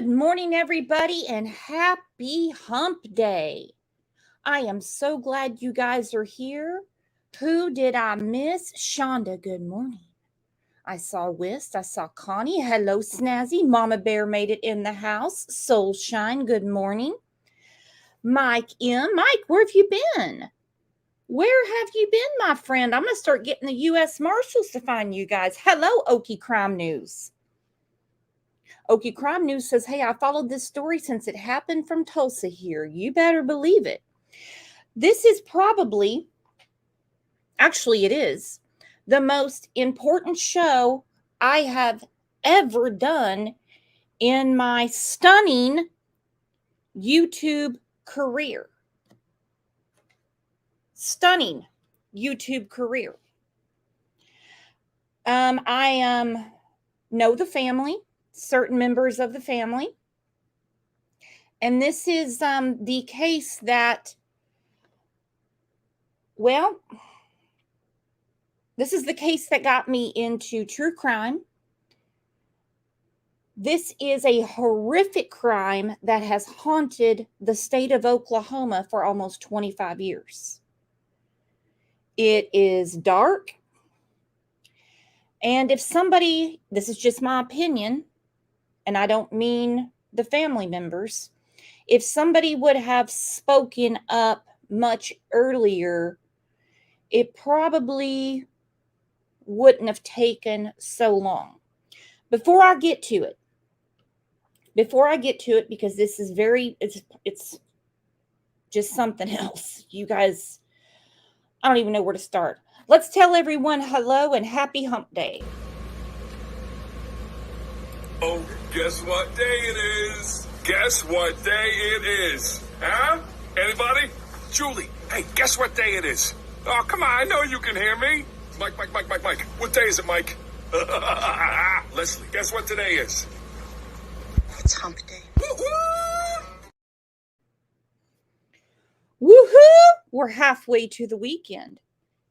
Good morning, everybody, and happy hump day. I am so glad you guys are here. Who did I miss? Shonda, good morning. I saw Wist. I saw Connie. Hello, Snazzy. Mama Bear made it in the house. Soulshine, good morning. Mike M. Mike, where have you been? Where have you been, my friend? I'm going to start getting the U.S. Marshals to find you guys. Hello, Okie Crime News. Okie Crime News says, hey, I followed this story since it happened from Tulsa here. You better believe it. This is probably, actually it is, the most important show I have ever done in my stunning YouTube career. Stunning YouTube career. I know the family, certain members of the family. And this is the case that, well, this is the case that got me into true crime. This is a horrific crime that has haunted the state of Oklahoma for almost 25 years. It is dark. And if somebody, this is just my opinion, and I don't mean the family members, if somebody would have spoken up much earlier, it probably wouldn't have taken so long. Before I get to it, because this is it's just something else. You guys, I don't even know where to start. Let's tell everyone hello and happy hump day. Oh, guess what day it is? Guess what day it is? Huh? Anybody? Julie, hey, guess what day it is? Oh, come on, I know you can hear me. Mike. What day is it, Mike? Leslie, guess what today is? It's hump day. Woohoo! We're halfway to the weekend.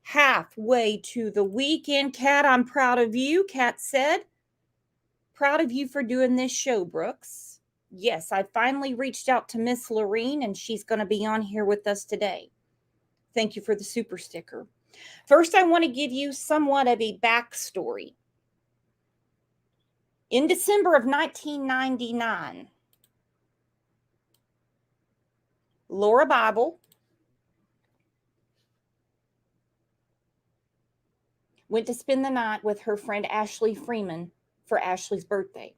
Halfway to the weekend. Kat, I'm proud of you. Kat said, proud of you for doing this show, Brooks. Yes, I finally reached out to Miss Lorene, and she's going to be on here with us today. Thank you for the super sticker. First, I want to give you somewhat of a backstory. In December of 1999, Laura Bible went to spend the night with her friend Ashley Freeman for Ashley's birthday.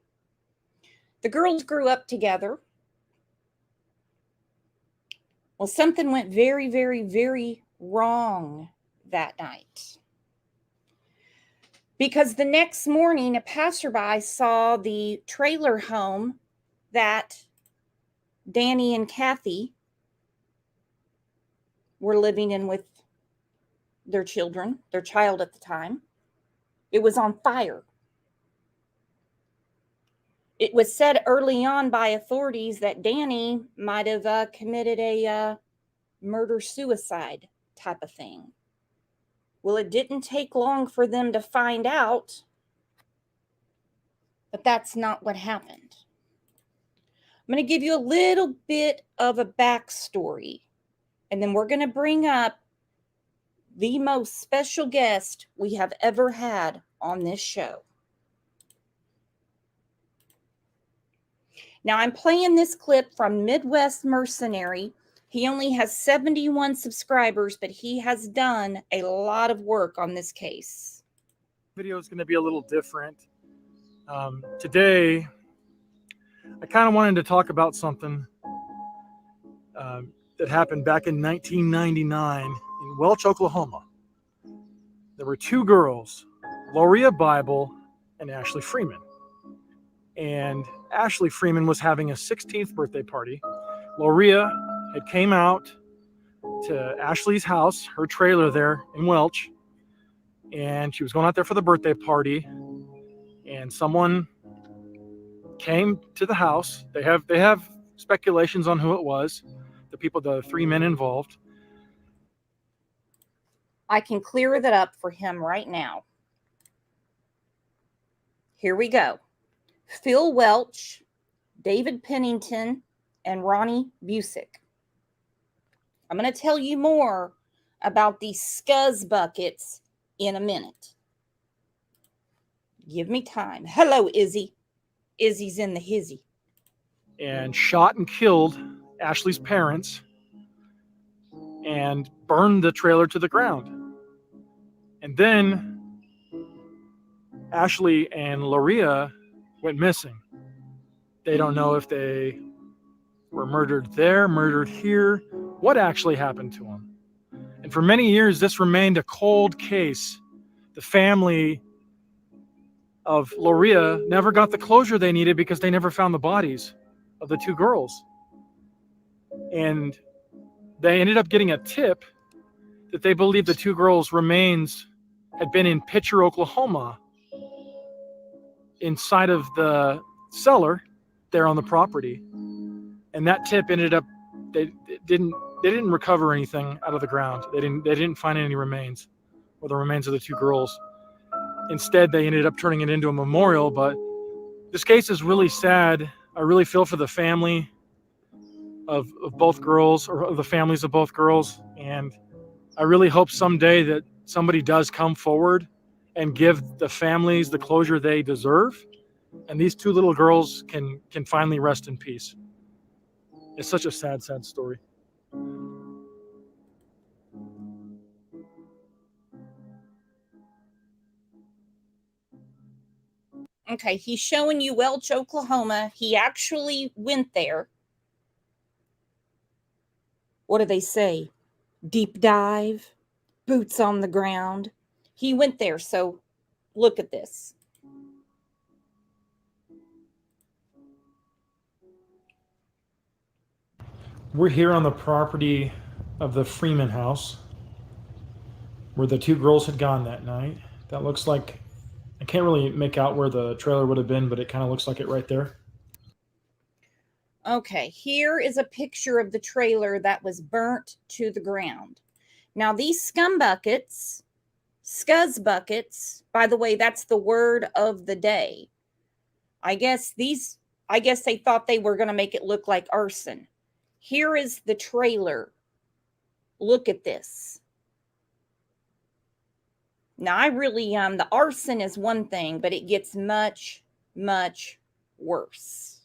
The girls grew up together. Well, something went very, very, very wrong that night. Because the next morning, a passerby saw the trailer home that Danny and Kathy were living in with their child at the time. It was on fire. It was said early on by authorities that Danny might have committed a murder-suicide type of thing. Well, it didn't take long for them to find out, but that's not what happened. I'm going to give you a little bit of a backstory, and then we're going to bring up the most special guest we have ever had on this show. Now, I'm playing this clip from Midwest Mercenary. He only has 71 subscribers, but he has done a lot of work on this case. Video is going to be a little different. Today, I kind of wanted to talk about something that happened back in 1999 in Welch, Oklahoma. There were two girls, Lauria Bible and Ashley Freeman. And Ashley Freeman was having a 16th birthday party. Lauria had came out to Ashley's house, her trailer there in Welch, and she was going out there for the birthday party, and someone came to the house. They have speculations on who it was, the three men involved. I can clear that up for him right now. Here we go. Phil Welch, David Pennington, and Ronnie Busick. I'm going to tell you more about these scuzz buckets in a minute. Give me time. Hello, Izzy. Izzy's in the hizzy. And shot and killed Ashley's parents and burned the trailer to the ground. And then Ashley and Lauria went missing. They don't know if they were murdered there, murdered here, what actually happened to them. And for many years, this remained a cold case. The family of Lauria never got the closure they needed because they never found the bodies of the two girls. And they ended up getting a tip that they believed the two girls' remains had been in Pitcher, Oklahoma, inside of the cellar there on the property. And that tip ended up, they didn't recover anything out of the ground. They didn't find any remains, or the remains of the two girls. Instead, they ended up turning it into a memorial. But this case is really sad. I really feel for the family of both girls, or of the families of both girls. And I really hope someday that somebody does come forward and give the families the closure they deserve. And these two little girls can finally rest in peace. It's such a sad, sad story. Okay, he's showing you Welch, Oklahoma. He actually went there. What do they say? Deep dive, boots on the ground. He went there, so look at this. We're here on the property of the Freeman house, where the two girls had gone that night. That looks like, I can't really make out where the trailer would have been, but it kind of looks like it right there. Okay, here is a picture of the trailer that was burnt to the ground. Now, these scuzz buckets, by the way, that's the word of the day. I guess they thought they were going to make it look like arson. Here is the trailer. Look at this. Now, I really, the arson is one thing, but it gets much, much worse.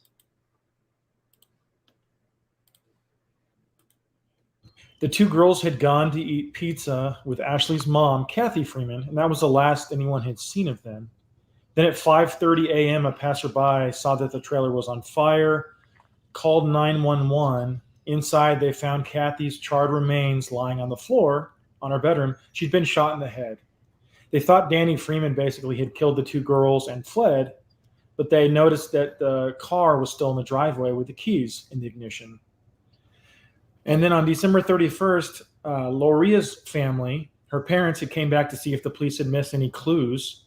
The two girls had gone to eat pizza with Ashley's mom, Kathy Freeman, and that was the last anyone had seen of them. Then at 5:30 a.m., a passerby saw that the trailer was on fire, called 911. Inside, they found Kathy's charred remains lying on the floor on her bedroom. She'd been shot in the head. They thought Danny Freeman basically had killed the two girls and fled, but they noticed that the car was still in the driveway with the keys in the ignition. And then on December 31st, Lauria's family, her parents, had came back to see if the police had missed any clues,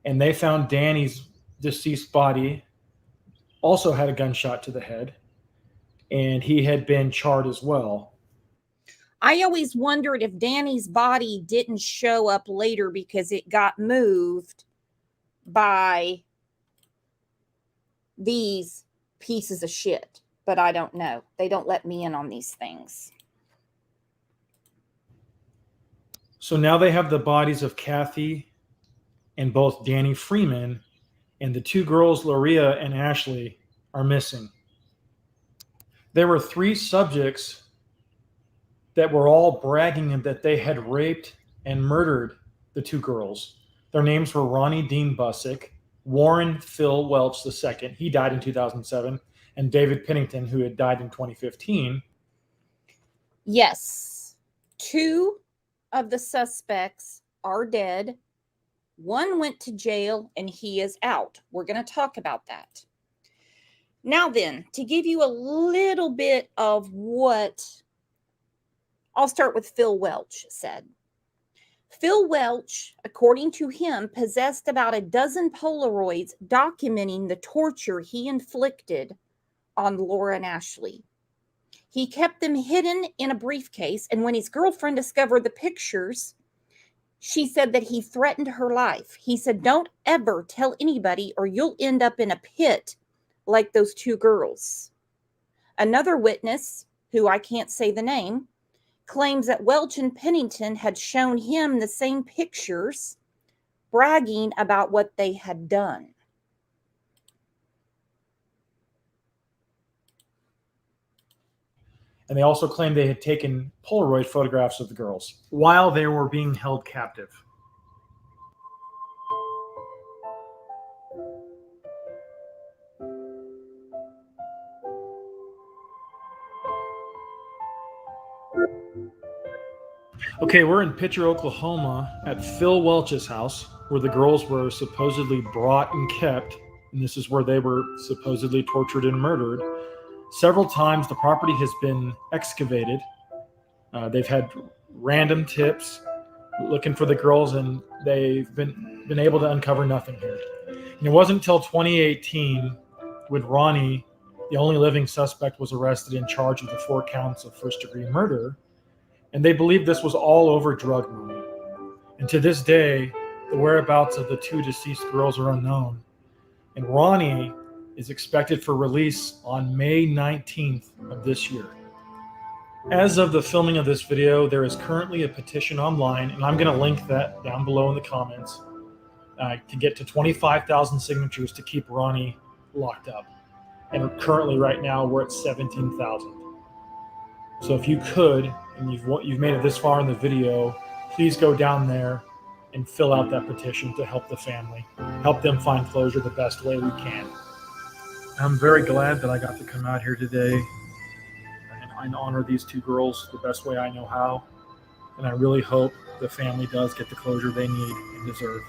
and they found Danny's deceased body also had a gunshot to the head, and he had been charred as well. I always wondered if Danny's body didn't show up later because it got moved by these pieces of shit. But I don't know. They don't let me in on these things. So now they have the bodies of Kathy and both Danny Freeman, and the two girls, Lauria and Ashley, are missing. There were three subjects that were all bragging that they had raped and murdered the two girls. Their names were Ronnie Dean Busick, Warren Phil Welch II, he died in 2007, and David Pennington, who had died in 2015. Yes. Two of the suspects are dead. One went to jail and he is out. We're going to talk about that. Now then, to give you a little bit of what, I'll start with Phil Welch said. Phil Welch, according to him, possessed about a dozen Polaroids documenting the torture he inflicted on Laura and Ashley. He kept them hidden in a briefcase, and when his girlfriend discovered the pictures, she said that he threatened her life. He said, "Don't ever tell anybody or you'll end up in a pit like those two girls. Another witness, who I can't say the name, claims that Welch and Pennington had shown him the same pictures, bragging about what they had done. And they also claimed they had taken Polaroid photographs of the girls while they were being held captive. Okay, we're in Pitcher, Oklahoma at Phil Welch's house, where the girls were supposedly brought and kept, and this is where they were supposedly tortured and murdered. Several times the property has been excavated. They've had random tips looking for the girls, and they've been able to uncover nothing here. And it wasn't until 2018 when Ronnie, the only living suspect, was arrested and charged with the 4 counts of first-degree murder. And they believe this was all over drug money. And to this day, the whereabouts of the 2 deceased girls are unknown. And Ronnie is expected for release on May 19th of this year. As of the filming of this video, there is currently a petition online, and I'm going to link that down below in the comments, to get to 25,000 signatures to keep Ronnie locked up. And currently, right now, we're at 17,000. So if you could, and you've made it this far in the video, please go down there and fill out that petition to help the family, help them find closure the best way we can. I'm very glad that I got to come out here today and honor these 2 girls the best way I know how. And I really hope the family does get the closure they need and deserve.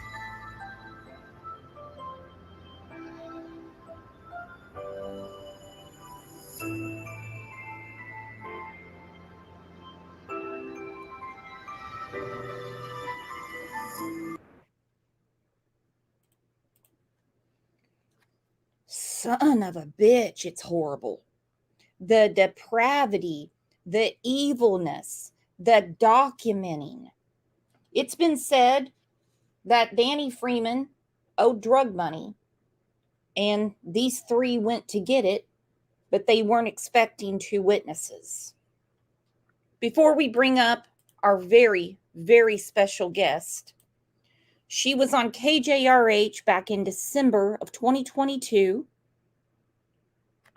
Son of a bitch, it's horrible. The depravity, the evilness, the documenting. It's been said that Danny Freeman owed drug money, and these 3 went to get it, but they weren't expecting 2 witnesses. Before we bring up our very, very special guest, she was on KJRH back in December of 2022.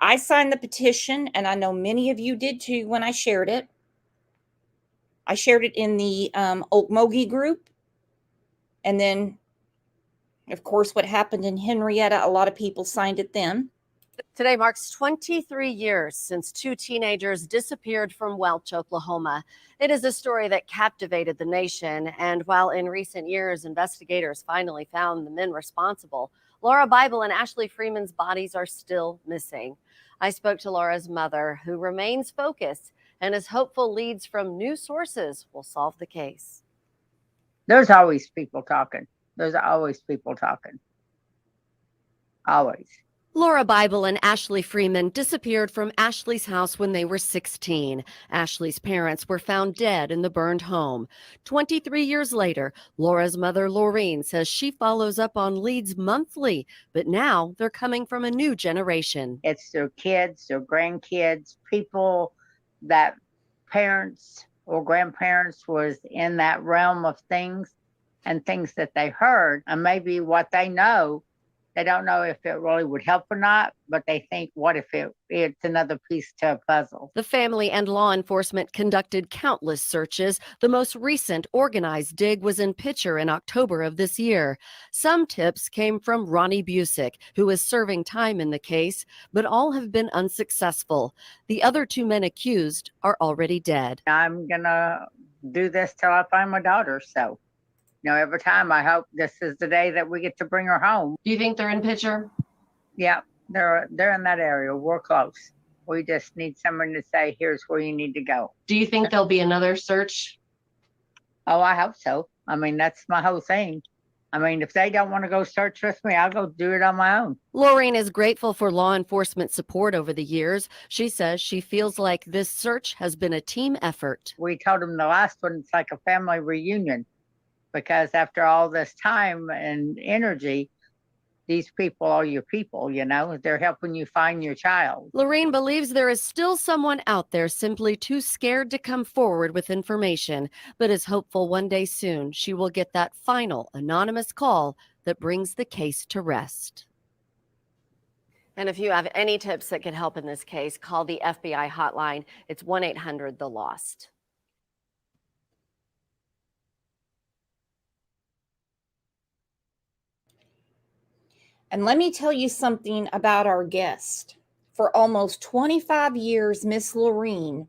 I signed the petition, and I know many of you did too when I shared it. I shared it in the Okmulgee group. And then, of course, what happened in Henrietta, a lot of people signed it then. Today marks 23 years since 2 teenagers disappeared from Welch, Oklahoma. It is a story that captivated the nation. And while in recent years, investigators finally found the men responsible, Laura Bible and Ashley Freeman's bodies are still missing. I spoke to Laura's mother, who remains focused and is hopeful leads from new sources will solve the case. There's always people talking. There's always people talking. Always. Laura Bible and Ashley Freeman disappeared from Ashley's house when they were 16. Ashley's parents were found dead in the burned home. 23 years later, Laura's mother, Laureen, says she follows up on leads monthly, but now they're coming from a new generation. It's their kids, their grandkids, people that parents or grandparents was in that realm of things and things that they heard, and maybe what they know. They don't know if it really would help or not, but they think, what if it's another piece to a puzzle? The family and law enforcement conducted countless searches. The most recent organized dig was in Pitcher in October of this year. Some tips came from Ronnie Busick, who is serving time in the case, but all have been unsuccessful. The other 2 men accused are already dead. I'm going to do this till I find my daughter, so. Every time I hope this is the day that we get to bring her home. Do you think they're in Pitcher? Yeah, they're in that area. We're close. We just need someone to say, here's where you need to go. Do you think there'll be another search? Oh, I hope so. I mean, that's my whole thing. I mean, if they don't want to go search with me, I'll go do it on my own. Laureen is grateful for law enforcement support over the years. She says she feels like this search has been a team effort. We told them the last one, it's like a family reunion. Because after all this time and energy, these people are your people, they're helping you find your child. Lorraine believes there is still someone out there simply too scared to come forward with information, but is hopeful one day soon she will get that final anonymous call that brings the case to rest. And if you have any tips that can help in this case, call the FBI hotline. It's 1-800-THE-LOST. And let me tell you something about our guest. For almost 25 years, Miss Lauria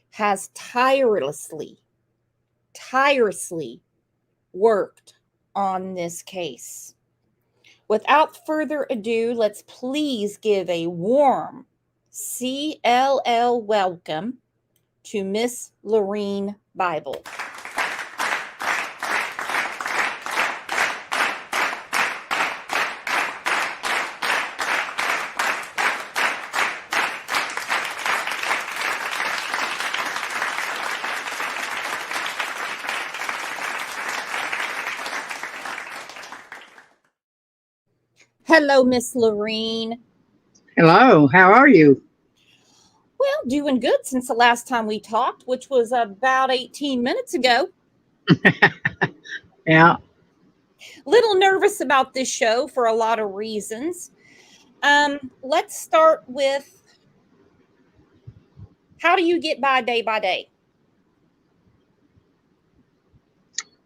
has tirelessly worked on this case. Without further ado, let's please give a warm CLL welcome to Miss Lauria Bible. Hello, Miss Lauria. Hello, how are you? Well, doing good since the last time we talked, which was about 18 minutes ago. Yeah. Little nervous about this show for a lot of reasons. Let's start with, how do you get by day by day?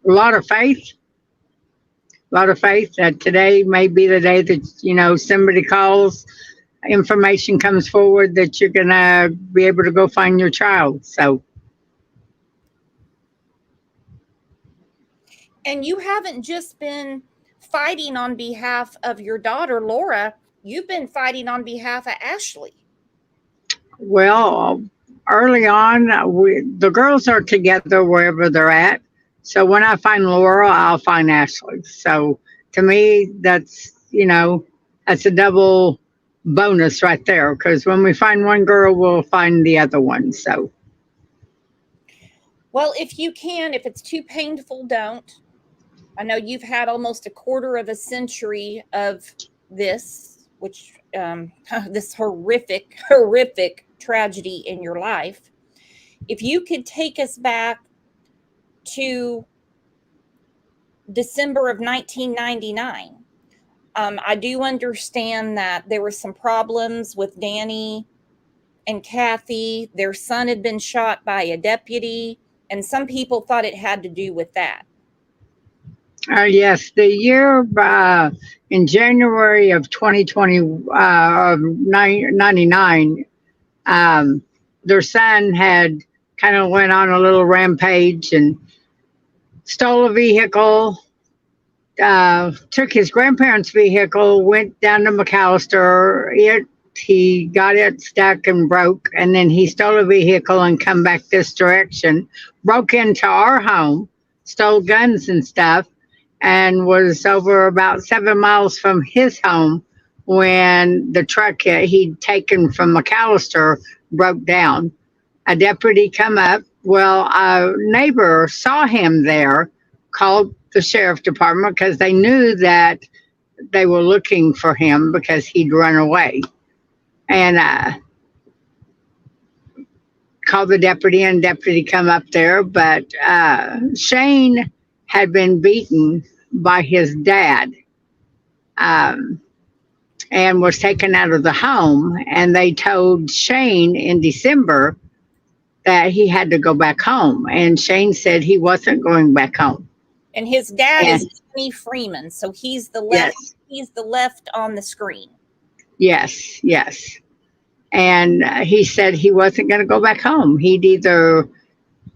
A lot of faith. A lot of faith that today may be the day that, somebody calls, information comes forward that you're going to be able to go find your child. So. And you haven't just been fighting on behalf of your daughter, Laura. You've been fighting on behalf of Ashley. Well, early on, the girls are together wherever they're at. So when I find Laura, I'll find Ashley. So to me, that's a double bonus right there. Because when we find one girl, we'll find the other one. So. Well, if you can, if it's too painful, don't. I know you've had almost a quarter of a century of this, which this horrific tragedy in your life. If you could take us back to December of 1999. I do understand that there were some problems with Danny and Kathy. Their son had been shot by a deputy, and some people thought it had to do with that. Yes, the year in January of 99, their son had kind of went on a little rampage and stole a vehicle, took his grandparents' vehicle, went down to McAllister. He got it stuck and broke, and then he stole a vehicle and come back this direction, broke into our home, stole guns and stuff, and was over about 7 miles from his home when the truck he'd taken from McAllister broke down. A deputy come up. Well, a neighbor saw him there, called the sheriff department because they knew that they were looking for him because he'd run away. And called the deputy, and deputy come up there. But Shane had been beaten by his dad and was taken out of the home. And they told Shane in December that he had to go back home. And Shane said he wasn't going back home. And his dad is Danny Freeman, so he's the left. Yes. He's the left on the screen. Yes, yes. And he said he wasn't going to go back home. He'd either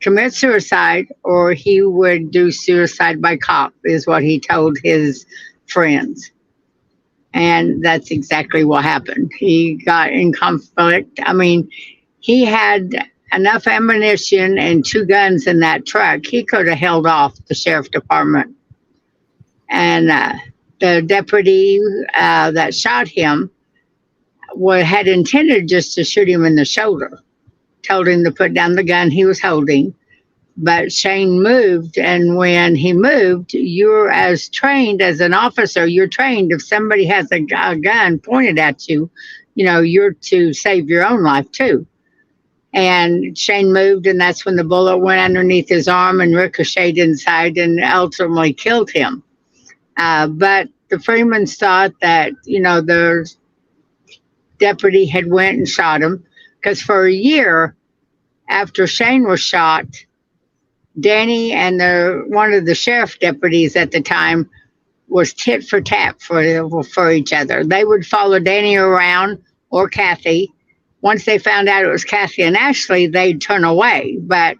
commit suicide or he would do suicide by cop, is what he told his friends. And that's exactly what happened. He got in conflict. I mean, he had enough ammunition and 2 guns in that truck. He could have held off the sheriff department. And the deputy that shot him had intended just to shoot him in the shoulder. Told him to put down the gun he was holding But Shane moved, and when he moved, you're as trained as an officer. You're trained if somebody has a gun pointed at you, you're to save your own life too. And Shane moved, and that's when the bullet went underneath his arm and ricocheted inside and ultimately killed him. But the Freemans thought that, the deputy had went and shot him, because for a year after Shane was shot, Danny and one of the sheriff deputies at the time was tit for tat for each other. They would follow Danny around, or Kathy. Once they found out it was Kathy and Ashley, they'd turn away. But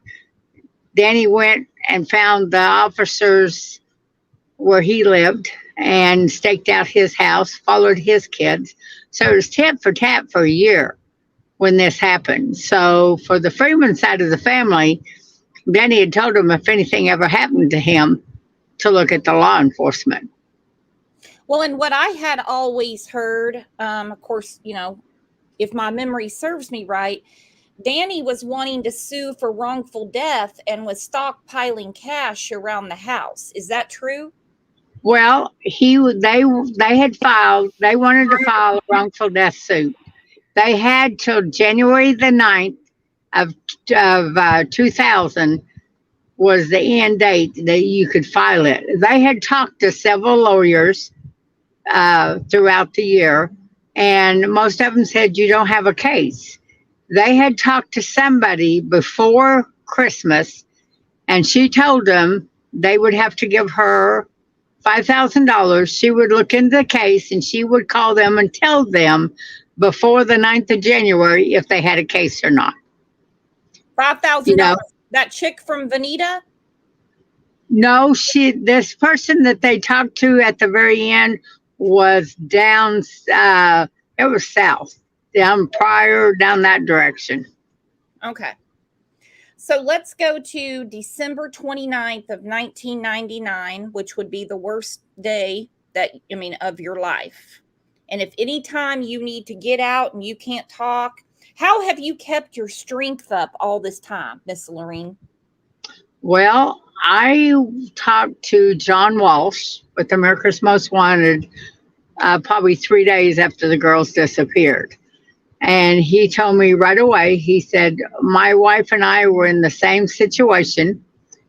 Danny went and found the officers where he lived and staked out his house, followed his kids. So it was tit for tat for a year when this happened. So for the Freeman side of the family, Danny had told him if anything ever happened to him to look at the law enforcement. Well, and what I had always heard, of course, if my memory serves me right, Danny was wanting to sue for wrongful death and was stockpiling cash around the house. Is that true? Well, they wanted to file a wrongful death suit. They had till January the 9th of 2000 was the end date that you could file it. They had talked to several lawyers throughout the year, and most of them said you don't have a case. They had talked to somebody before Christmas, and she told them they would have to give her $5,000. She would look into the case, and she would call them and tell them before the 9th of January if they had a case or not. $5,000. That chick from Veneta? No, this person that they talked to at the very end was down, it was south, down that direction. Okay. So let's go to December 29th of 1999, which would be the worst day of your life. And if any time you need to get out and you can't talk, how have you kept your strength up all this time, Miss Lorene? Well, I talked to John Walsh with America's Most Wanted probably 3 days after the girls disappeared. And he told me right away, he said, my wife and I were in the same situation.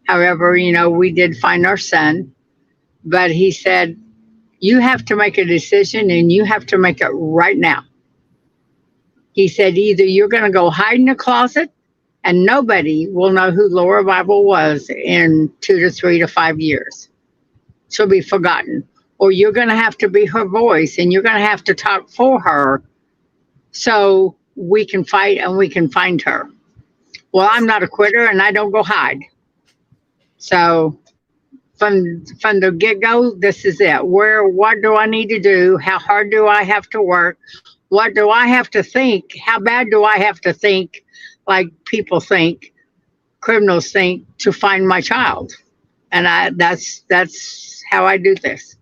However, we did find our son. But he said, you have to make a decision, and you have to make it right now. He said, either you're going to go hide in a closet and nobody will know who Laura Bible was in 2 to 3 to 5 years. She'll be forgotten. Or you're going to have to be her voice, and you're going to have to talk for her so we can fight and we can find her. Well, I'm not a quitter, and I don't go hide. So from the get-go, this is it. What do I need to do? How hard do I have to work? What do I have to think? How bad do I have to think, like people think, criminals think, to find my child? And that's how I do this.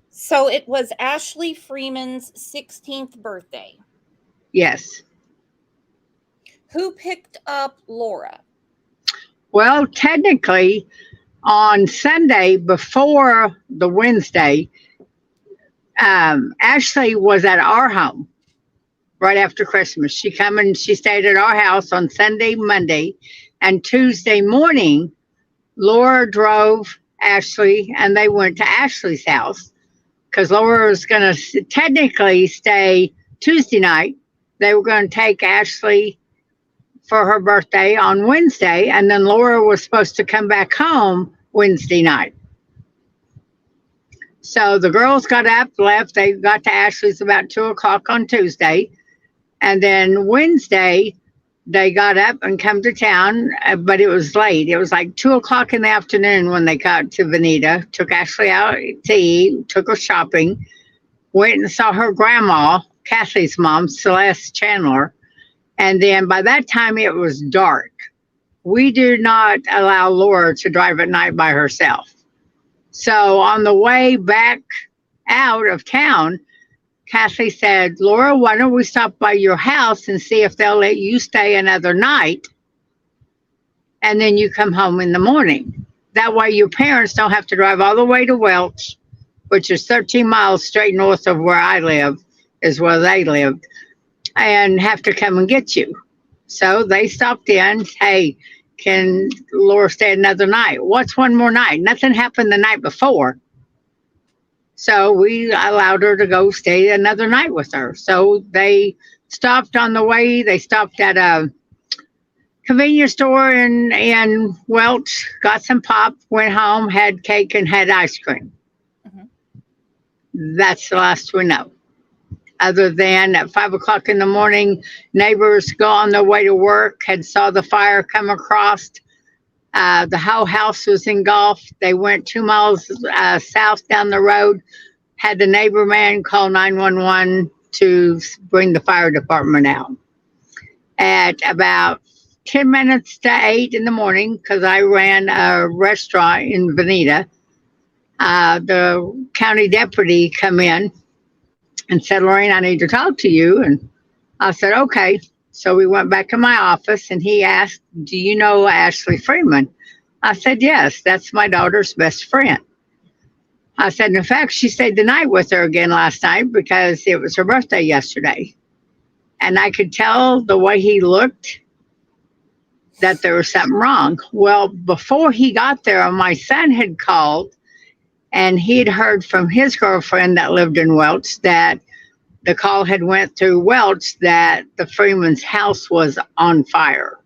So it was Ashley Freeman's 16th birthday. Yes. Who picked up Laura? Well, technically, on Sunday before the Wednesday, Ashley was at our home right after Christmas. She stayed at our house on Sunday, Monday, and Tuesday morning, Laura drove Ashley, and they went to Ashley's house because Laura was going to technically stay Tuesday night. They were going to take Ashley for her birthday on Wednesday, and then Laura was supposed to come back home Wednesday night. So the girls got up, left. They got to Ashley's about 2 o'clock on Tuesday. And then Wednesday, they got up and come to town, but it was late. It was like 2 o'clock in the afternoon when they got to Veneta, took Ashley out to eat, took her shopping, went and saw her grandma, Kathy's mom, Celeste Chandler. And then by that time, it was dark. We do not allow Laura to drive at night by herself. So on the way back out of town, Kathy said, Laura, why don't we stop by your house and see if they'll let you stay another night and then you come home in the morning. That way your parents don't have to drive all the way to Welch, which is 13 miles straight north of where I live, is where they lived, and have to come and get you. So they stopped in. Hey, can Laura stay another night? What's one more night? Nothing happened the night before. So we allowed her to go stay another night with her. So they stopped on the way. They stopped at a convenience store in Welch, got some pop, went home, had cake, and had ice cream. Mhm. That's the last we know. Other than at 5 o'clock in the morning, neighbors go on their way to work, had saw the fire come across. The whole house was engulfed. They went 2 miles south down the road, had the neighbor man call 911 to bring the fire department out. At about 10 minutes to 8 in the morning, because I ran a restaurant in Veneta, the county deputy come in and said, Lorraine, I need to talk to you. And I said, okay. So we went back to my office and he asked, do you know Ashley Freeman? I said, yes, that's my daughter's best friend. I said, in fact, she stayed the night with her again last night because it was her birthday yesterday. And I could tell the way he looked that there was something wrong. Well, before he got there, my son had called and he had heard from his girlfriend that lived in Welch that the call had went through Welch that the Freeman's house was on fire.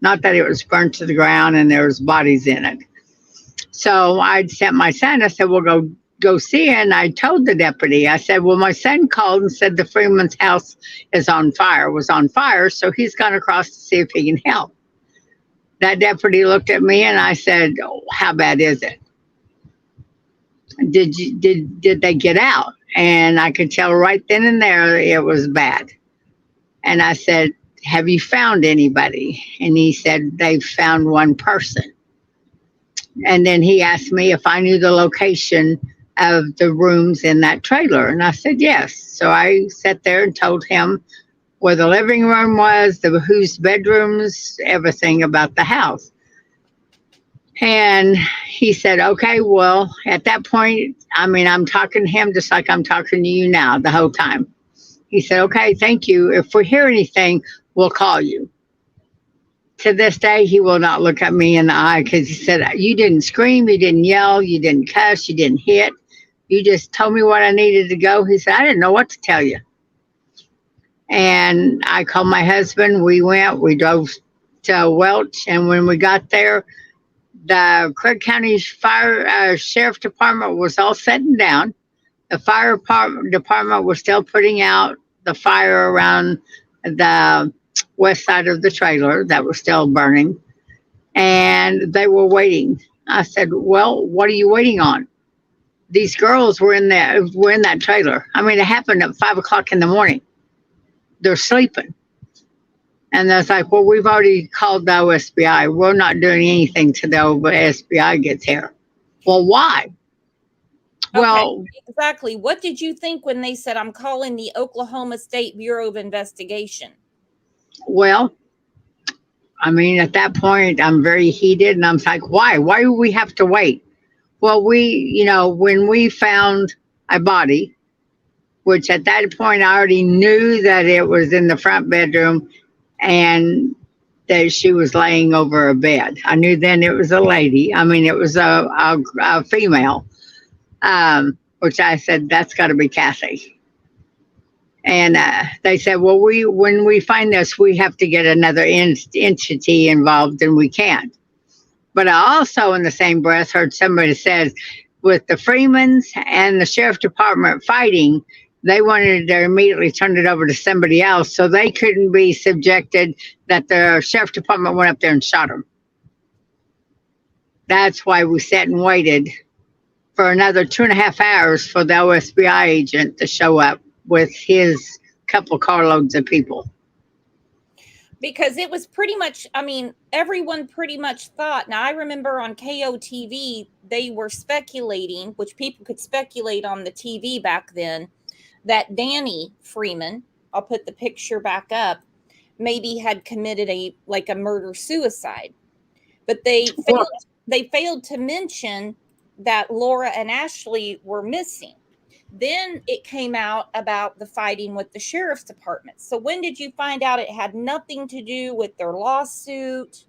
Not that it was burnt to the ground and there was bodies in it. So I'd sent my son. I said, well, go see it. And I told the deputy, I said, well, my son called and said the Freeman's house was on fire. So he's gone across to see if he can help. That deputy looked at me and I said, oh, how bad is it? Did they get out? And I could tell right then and there it was bad. And I said, have you found anybody? And he said, they've found one person. And then he asked me if I knew the location of the rooms in that trailer. And I said, yes. So I sat there and told him where the living room was, whose bedrooms, everything about the house. And he said, okay, well, at that point, I'm talking to him just like I'm talking to you now the whole time. He said, okay, thank you. If we hear anything, we'll call you. To this day, he will not look at me in the eye because he said, you didn't scream, you didn't yell, you didn't cuss, you didn't hit. You just told me what I needed to go. He said, I didn't know what to tell you. And I called my husband. We drove to Welch. And when we got there, the Craig County Fire Sheriff Department was all setting down. The fire department was still putting out the fire around the west side of the trailer that was still burning. And they were waiting. I said, well, what are you waiting on? These girls were in that trailer. It happened at 5 o'clock in the morning. They're sleeping. And that's like, well, we've already called the OSBI. We're not doing anything till the OSBI gets here. Well, why? Okay, Well, exactly. What did you think when they said, I'm calling the Oklahoma State Bureau of Investigation? well, at that point, I'm very heated and I'm like, why? Why do we have to wait? Well, when we found a body, which at that point I already knew that it was in the front bedroom and that she was laying over a bed. I knew then it was a lady. It was a female, which I said, that's got to be Kathy. And they said, well, when we find this, we have to get another entity involved, and we can't. But I also, in the same breath, heard somebody says, with the Freemans and the Sheriff Department fighting, they wanted to immediately turn it over to somebody else so they couldn't be subjected that the Sheriff Department went up there and shot them. That's why we sat and waited for another 2.5 hours for the OSBI agent to show up with his couple carloads of people. Because it was pretty much, everyone pretty much thought. Now, I remember on KOTV, they were speculating, which people could speculate on the TV back then, that Danny Freeman, I'll put the picture back up, maybe had committed a murder suicide. But they failed to mention that Laura and Ashley were missing. Then it came out about the fighting with the sheriff's department. So when did you find out it had nothing to do with their lawsuit?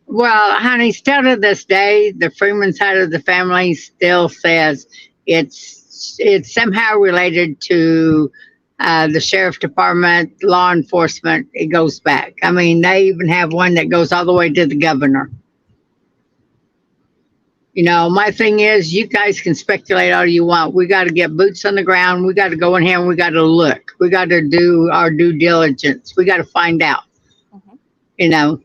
Well, honey, still to this day, the Freeman side of the family still says it's somehow related to the sheriff department, law enforcement. It goes back. I mean, they even have one that goes all the way to the governor. You know, my thing is, you guys can speculate all you want. We got to get boots on the ground. We got to go in here and we got to look. We got to do our due diligence. We got to find out. You know.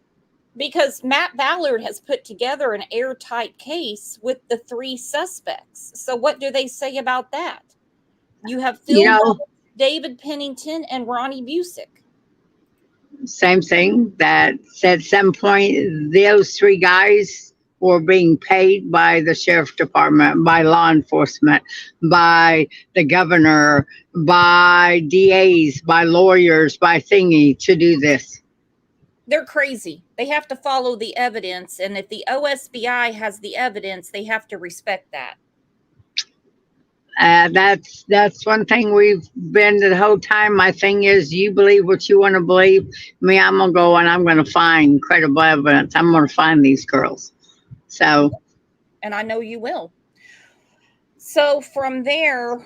Because Matt Ballard has put together an airtight case with the 3 suspects. So what do they say about that? You have Phil, David Pennington, and Ronnie Busick. Same thing. That at some point, those 3 guys were being paid by the sheriff department, by law enforcement, by the governor, by DAs, by lawyers, by thingy to do this. They're crazy. They have to follow the evidence. And if the OSBI has the evidence, they have to respect that. That's one thing we've been the whole time. My thing is, you believe what you want to believe. Me, I'm going to go and I'm going to find credible evidence. I'm going to find these girls. So. And I know you will. So from there,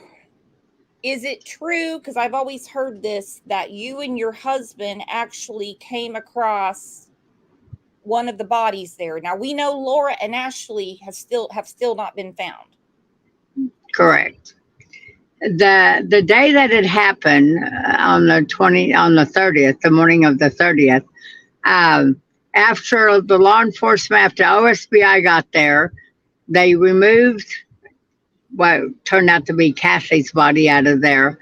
is it true, because I've always heard this, that you and your husband actually came across one of the bodies there? Now, we know Laura and Ashley have still not been found. Correct. The day that it happened, on the 30th, the morning of the 30th, after the law enforcement, after OSBI got there, they removed what turned out to be Kathy's body out of there.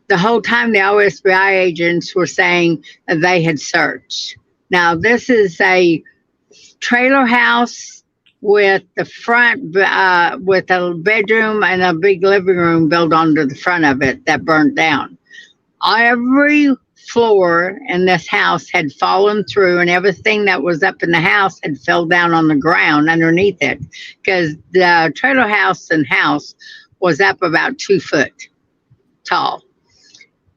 The whole time the OSBI agents were saying they had searched. Now, this is a trailer house with the front, with a bedroom and a big living room built onto the front of it that burnt down. Every floor in this house had fallen through, and everything that was up in the house had fell down on the ground underneath it, because the trailer house was up about 2 foot tall,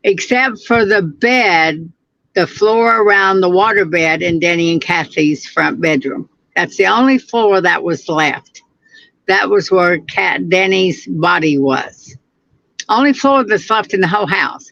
except for the bed, the floor around the water bed in Denny and Kathy's front bedroom. That's the only floor that was left. That was where Denny's body was. Only floor that's left in the whole house.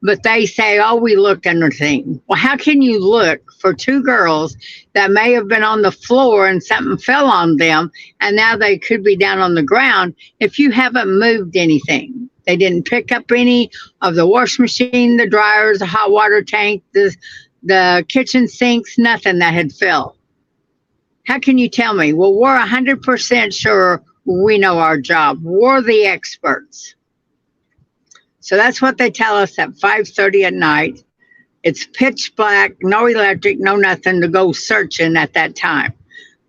But they say, oh, we looked under things. Well, how can you look for 2 girls that may have been on the floor and something fell on them, and now they could be down on the ground if you haven't moved anything? They didn't pick up any of the wash machine, the dryers, the hot water tank, the kitchen sinks, nothing that had fell. How can you tell me? Well, we're 100% sure we know our job. We're the experts. So that's what they tell us at 5:30 at night. It's pitch black, no electric, no nothing to go searching at that time.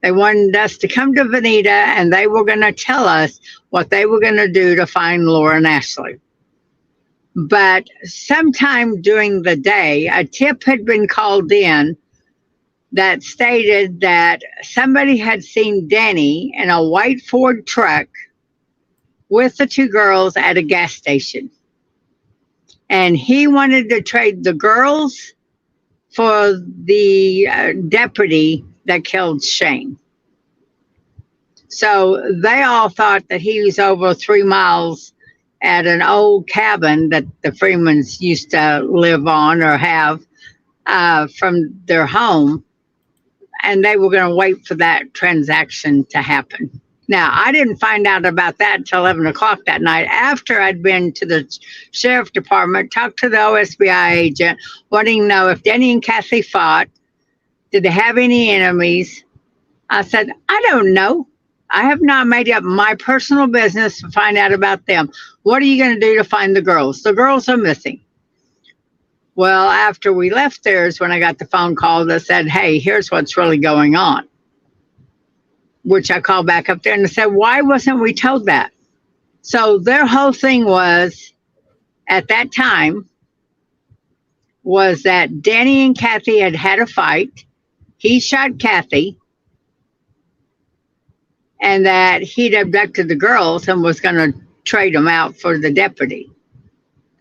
They wanted us to come to Veneta, and they were going to tell us what they were going to do to find Laura and Ashley. But sometime during the day, a tip had been called in that stated that somebody had seen Danny in a white Ford truck with the 2 girls at a gas station. And he wanted to trade the girls for the deputy that killed Shane. So they all thought that he was over 3 miles at an old cabin that the Freemans used to live on or have from their home. And they were going to wait for that transaction to happen. Now, I didn't find out about that until 11 o'clock that night, after I'd been to the sheriff department, talked to the OSBI agent, wanting to know if Denny and Kathy fought. Did they have any enemies? I said, I don't know. I have not made up my personal business to find out about them. What are you going to do to find the girls? The girls are missing. Well, after we left there is when I got the phone call that said, hey, here's what's really going on. Which I called back up there and I said, why wasn't we told that? So their whole thing was, at that time, was that Danny and Kathy had had a fight. He shot Kathy, and that he'd abducted the girls and was going to trade them out for the deputy.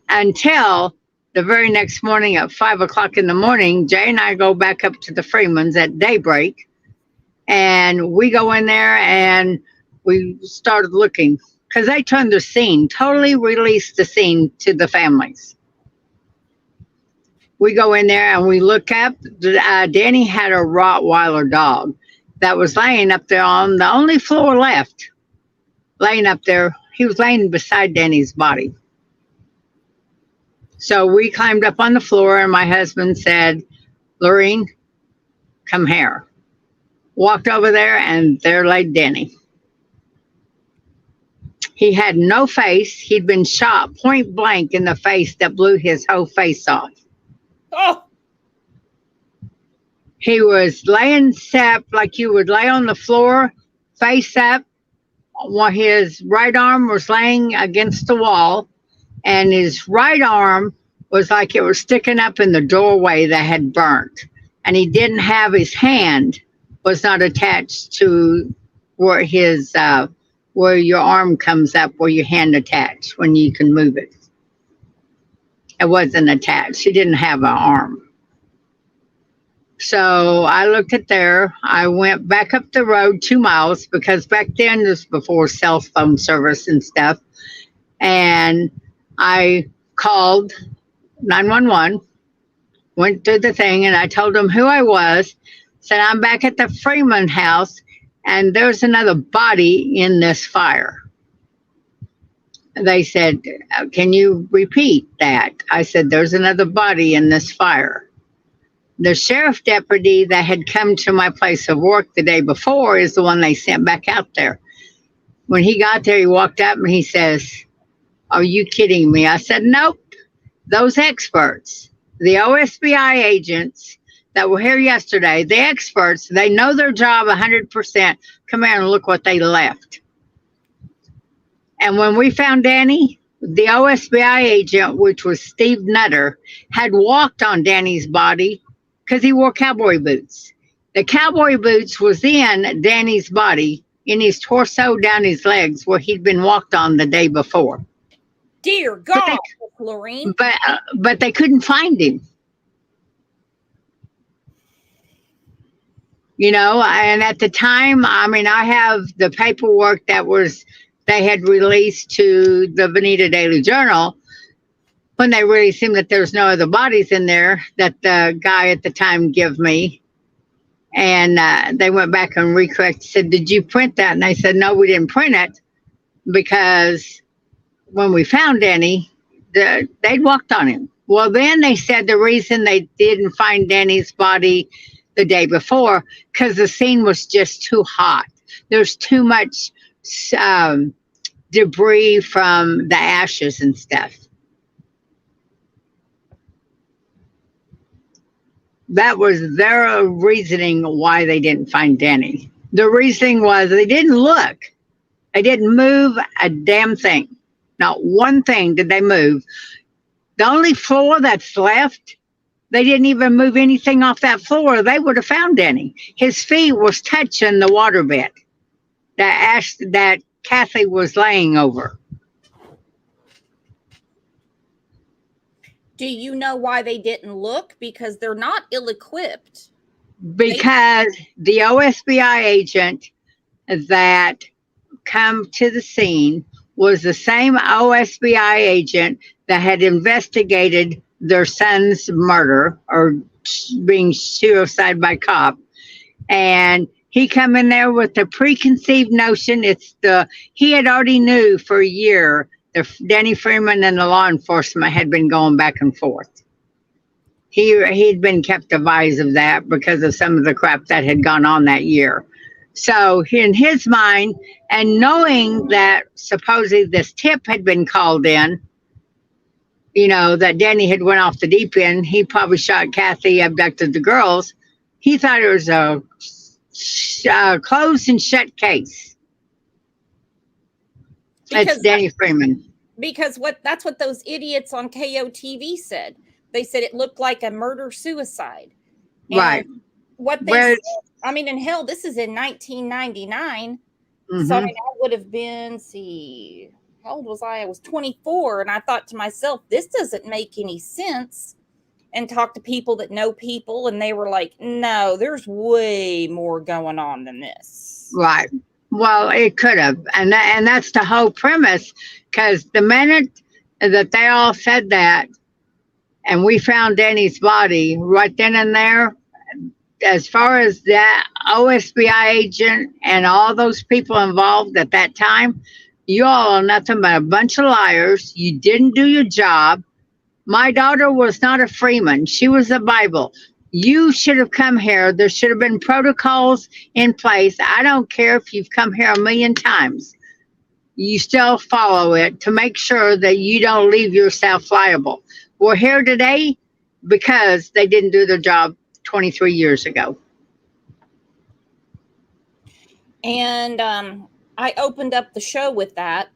Until the very next morning at 5 o'clock in the morning, Jay and I go back up to the Freemans at daybreak, and we go in there and we started looking because they turned the scene, totally released the scene to the families. We go in there and we look up. Danny had a Rottweiler dog that was laying up there on the only floor left. Laying up there, he was laying beside Danny's body. So we climbed up on the floor, and my husband said, "Lorene, come here." Walked over there, and there lay Danny. He had no face. He'd been shot point blank in the face that blew his whole face off. Oh, He was laying up like you would lay on the floor, face up, while his right arm was laying against the wall, and his right arm was like it was sticking up in the doorway that had burnt. And he didn't have his hand, was not attached to where his where your arm comes up, where your hand attached when you can move it. It wasn't attached. He didn't have an arm. So I looked at there. I went back up the road 2 miles because back then, this was before cell phone service and stuff. And I called 911, went through the thing, and I told them who I was. Said, "I'm back at the Freeman house, and there's another body in this fire." They said, "Can you repeat that?" I said, "There's another body in this fire." The sheriff deputy that had come to my place of work the day before is the one they sent back out there. When he got there, he walked up and he says, "Are you kidding me?" I said, "Nope. Those experts, the OSBI agents that were here yesterday, the experts, they know their job 100%. Come here and look what they left." And when we found Danny, the OSBI agent, which was Steve Nutter, had walked on Danny's body because he wore cowboy boots. The cowboy boots was in Danny's body, in his torso, down his legs, where he'd been walked on the day before. dear God, Lorene. But they couldn't find him. You know, and at the time, I mean, I have the paperwork that was they had released to the Bonita Daily Journal when they released him that there's no other bodies in there that the guy at the time gave me. And they went back and recorrected, said, "Did you print that?" And they said, "No, we didn't print it because when we found Danny, they'd walked on him." Well, then they said the reason they didn't find Danny's body the day before because the scene was just too hot. There's too much debris from the ashes and stuff. That was their reasoning why they didn't find Danny. The reasoning was they didn't look. They didn't move a damn thing. Not one thing did they move. The only floor that's left, they didn't even move anything off that floor. They would have found Danny. His feet was touching the waterbed that Kathy was laying over. Do you know why they didn't look? Because they're not ill-equipped. Because the OSBI agent that come to the scene was the same OSBI agent that had investigated their son's murder or being suicide by cop. And he come in there with the preconceived notion. He had already knew for a year that Danny Freeman and the law enforcement had been going back and forth. He'd been kept advised of that because of some of the crap that had gone on that year. So in his mind, and knowing that supposedly this tip had been called in, you know, that Danny had went off the deep end, he probably shot Kathy, abducted the girls. He thought it was a closed and shut case. It's Danny Freeman. Because that's what those idiots on KOTV said. They said it looked like a murder-suicide. Right. And what they Well, said, I mean, and hell, this is in 1999. So I mhm. mean, I would have been, how old was I? I was 24. And I thought to myself, this doesn't make any sense. And talked to people that know people. And they were like, no, there's way more going on than this. Right. Well, it could have, and that's the whole premise. Because the minute that they all said that, and we found Danny's body right then and there, as far as that OSBI agent and all those people involved at that time, you all are nothing but a bunch of liars. You didn't do your job. My daughter was not a Freeman. She was a Bible. You should have come here. There should have been protocols in place. I don't care if you've come here a million times. You still follow it to make sure that you don't leave yourself liable. We're here today because they didn't do their job 23 years ago. And I opened up the show with that.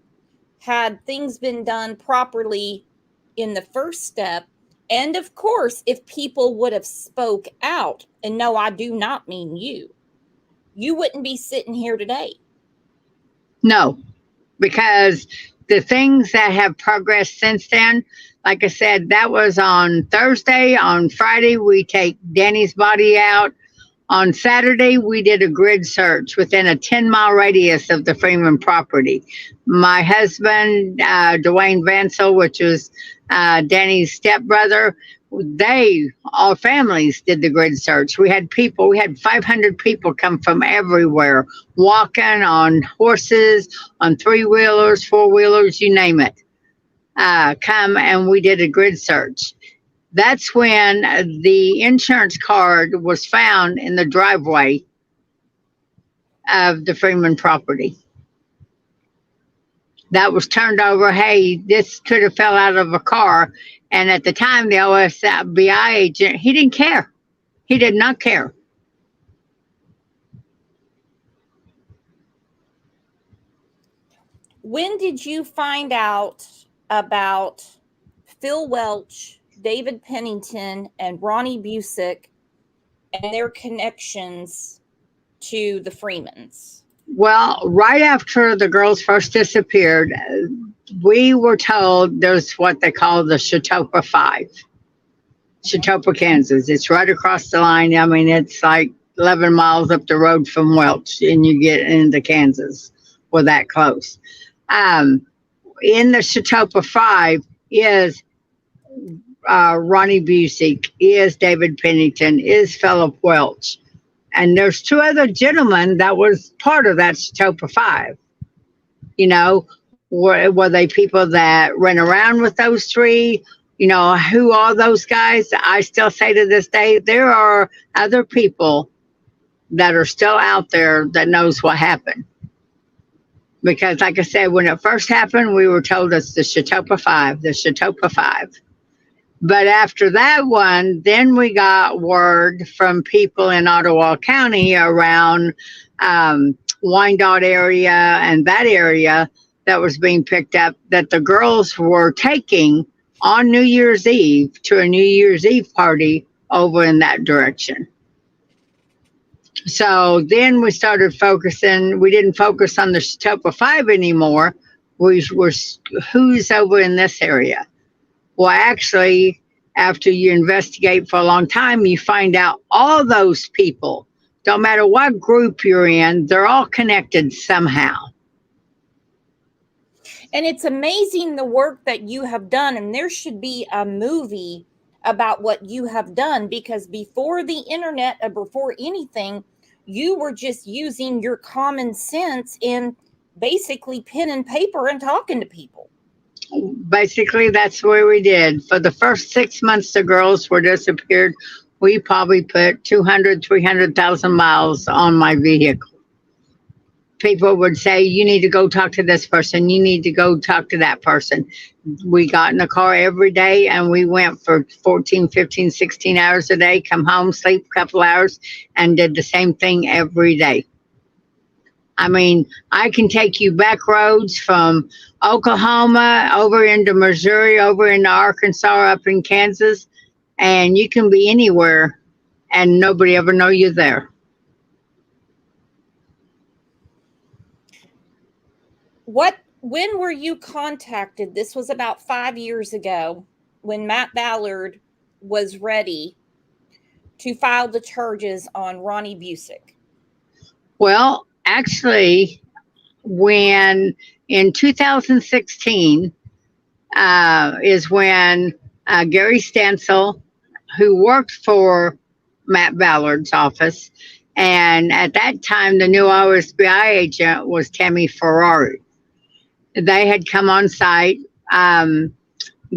Had things been done properly in the first step, and of course, if people would have spoke out, and no, I do not mean you wouldn't be sitting here today. No, because the things that have progressed since then, like I said, that was on Thursday. On Friday, we take Danny's body out. On Saturday, we did a grid search within a 10-mile radius of the Freeman property. My husband, Dwayne Vansell, which was Danny's stepbrother, all families did the grid search. We had 500 people come from everywhere, walking on horses, on three-wheelers, four-wheelers, you name it. Come and we did a grid search. That's when the insurance card was found in the driveway of the Freeman property. That was turned over. Hey, this could have fell out of a car. And at the time, the OSBI agent, he didn't care. He did not care. When did you find out about Phil Welch, David Pennington, and Ronnie Busick and their connections to the Freemans? Well, right after the girls first disappeared, we were told there's what they call the Chautauqua Five. Chautauqua, Kansas. It's right across the line. I mean, it's like 11 miles up the road from Welch, and you get into Kansas. We're that close. In the Chautauqua Five is Ronnie Busick, is David Pennington, is Philip Welch. And there's two other gentlemen that was part of that Chautauqua Five. You know, were they people that ran around with those three? You know, who are those guys? I still say to this day, there are other people that are still out there that knows what happened. Because like I said, when it first happened, we were told it's the Chautauqua Five, the Chautauqua Five. But after that one, then we got word from people in Ottawa County around Wyandotte area and that area that was being picked up, that the girls were taking on New Year's Eve to a New Year's Eve party over in that direction. So then we started focusing. We didn't focus on the Chautauqua Five anymore. We were, who's over in this area? Well, actually, after you investigate for a long time, you find out all those people, don't matter what group you're in, they're all connected somehow. And it's amazing the work that you have done. And there should be a movie about what you have done, because before the internet or before anything, you were just using your common sense in basically pen and paper and talking to people. Basically, that's what we did. For the first 6 months the girls were disappeared, we probably put 200, 300,000 miles on my vehicle. People would say, you need to go talk to this person. You need to go talk to that person. We got in the car every day and we went for 14, 15, 16 hours a day, come home, sleep a couple hours, and did the same thing every day. I mean, I can take you back roads from Oklahoma over into Missouri, over into Arkansas, up in Kansas, and you can be anywhere and nobody ever know you're there. When were you contacted? This was about 5 years ago when Matt Ballard was ready to file the charges on Ronnie Busick. Well, actually, when in 2016 is when Gary Stansel, who worked for Matt Ballard's office, and at that time the new OSBI agent was Tammy Ferrari. They had come on site.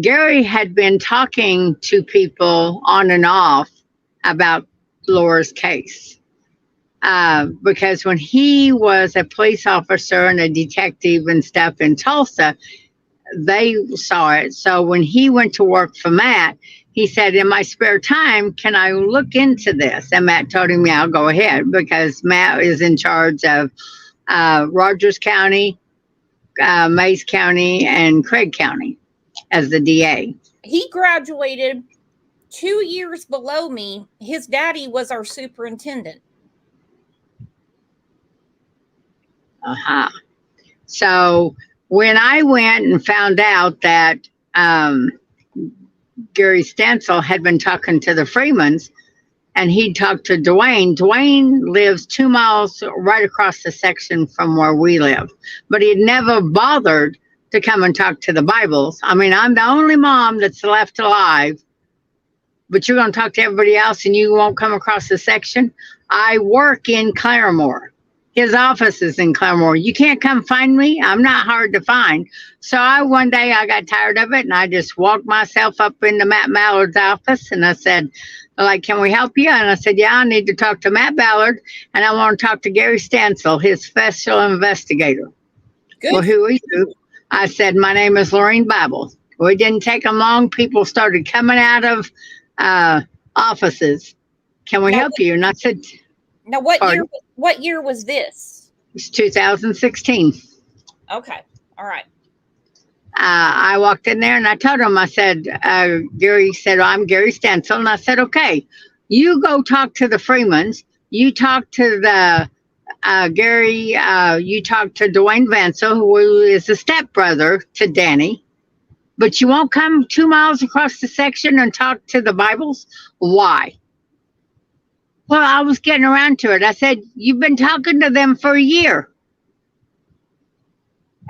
Gary had been talking to people on and off about Laura's case. Because when he was a police officer and a detective and stuff in Tulsa, they saw it. So when he went to work for Matt, he said, in my spare time, can I look into this? And Matt told him, yeah, I'll go ahead, because Matt is in charge of Rogers County, Mays County, and Craig County as the DA. He graduated 2 years below me. His daddy was our superintendent. Uh-huh. So when I went and found out that Gary Stansel had been talking to the Freemans, and he talked to Dwayne lives 2 miles right across the section from where we live, but he'd never bothered to come and talk to the Bibles. I mean, I'm the only mom that's left alive, but you're going to talk to everybody else and you won't come across the section? I work in Claremore. His office is in Claremore. You can't come find me. I'm not hard to find. So one day I got tired of it, and I just walked myself up into Matt Ballard's office, and I said, like, can we help you? And I said, yeah, I need to talk to Matt Ballard, and I want to talk to Gary Stansel, his special investigator. Good. Well, who are you? I said, my name is Lauria Bible. Well, it didn't take them long. People started coming out of offices. Can we help you? And I said, now what year was this? It's 2016. Okay. All right. I walked in there and I told him, I said, Gary said, I'm Gary Stansel. And I said, okay, you go talk to the Freemans. You talk to the Gary, you talk to Dwayne Vansel, who is the stepbrother to Danny. But you won't come 2 miles across the section and talk to the Bibles? Why? Well, I was getting around to it. I said, you've been talking to them for a year.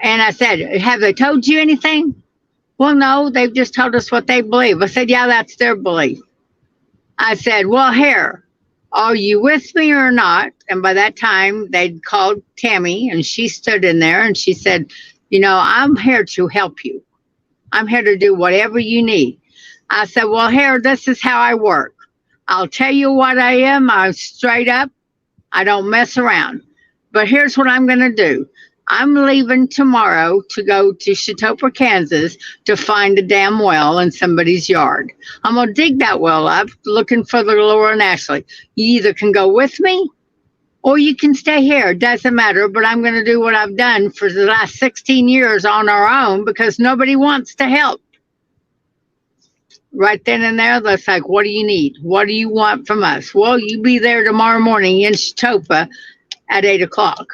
And I said, have they told you anything? Well, no, they've just told us what they believe. I said, yeah, that's their belief. I said, well, here, are you with me or not? And by that time, they'd called Tammy, and she stood in there, and she said, you know, I'm here to help you. I'm here to do whatever you need. I said, well, here, this is how I work. I'll tell you what I am. I'm straight up. I don't mess around. But here's what I'm going to do. I'm leaving tomorrow to go to Chautauqua, Kansas, to find a damn well in somebody's yard. I'm going to dig that well up, looking for the Laura and Ashley. You either can go with me or you can stay here. It doesn't matter, but I'm going to do what I've done for the last 16 years on our own, because nobody wants to help. Right then and there, that's like, what do you need? What do you want from us? Well, you be there tomorrow morning in Chautauqua at 8 o'clock.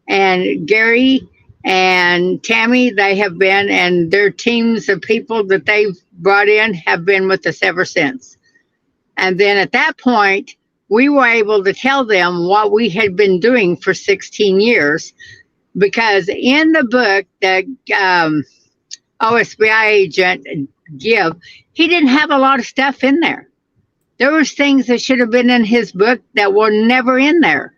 And Gary and Tammy, they have been, and their teams of people that they've brought in have been with us ever since. And then at that point, we were able to tell them what we had been doing for 16 years, because in the book that OSBI agent give, he didn't have a lot of stuff in there. There was things that should have been in his book that were never in there.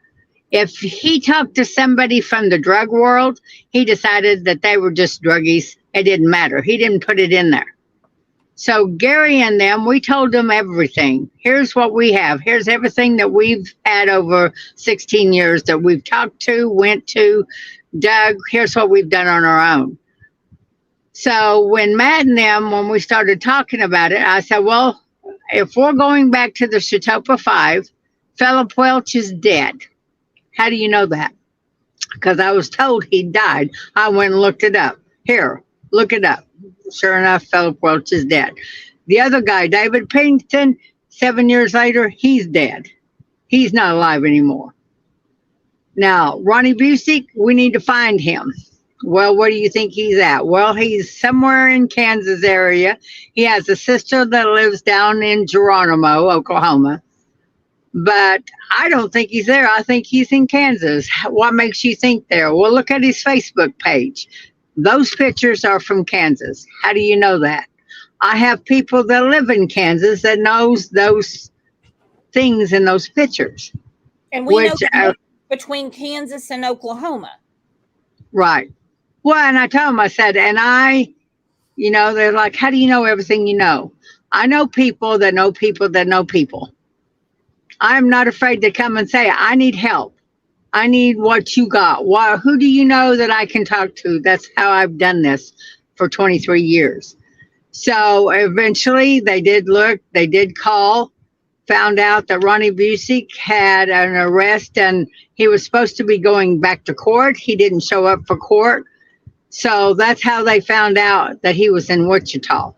If he talked to somebody from the drug world, he decided that they were just druggies. It didn't matter. He didn't put it in there. So Gary and them, we told them everything. Here's what we have. Here's everything that we've had over 16 years that we've talked to, went to, dug. Here's what we've done on our own. So when Matt and them, when we started talking about it, I said, well, if we're going back to the Chautauqua 5, Philip Welch is dead. How do you know that? because I was told he died. I went and looked it up. Here, look it up. Sure enough, Philip Welch is dead. The other guy, David Pennington, 7 years later, he's dead. He's not alive anymore. Now, Ronnie Busick, we need to find him. Well, where do you think he's at? Well, he's somewhere in Kansas area. He has a sister that lives down in Geronimo, Oklahoma. But I don't think he's there. I think he's in Kansas. What makes you think there? Well, look at his Facebook page. Those pictures are from Kansas. How do you know that? I have people that live in Kansas that knows those things in those pictures. And we know the between Kansas and Oklahoma. Right. Well, and I told them, I said, and they're like, how do you know everything you know? I know people that know people that know people. I'm not afraid to come and say, I need help. I need what you got. Who do you know that I can talk to? That's how I've done this for 23 years. So eventually they did look, they did call, found out that Ronnie Busick had an arrest and he was supposed to be going back to court. He didn't show up for court. So that's how they found out that he was in Wichita.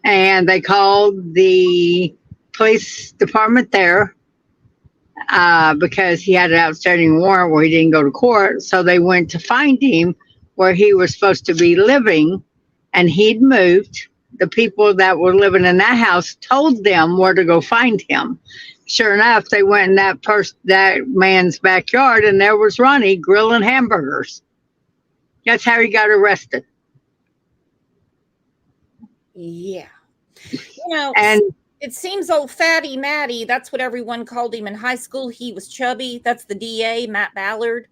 And they called the police department there because he had an outstanding warrant where he didn't go to court. So they went to find him where he was supposed to be living, and he'd moved. The people that were living in that house told them where to go find him. Sure enough, they went in that man's backyard, and there was Ronnie grilling hamburgers. That's how he got arrested. Yeah. And it seems old Fatty Matty, that's what everyone called him in high school. He was chubby. That's the DA, Matt Ballard.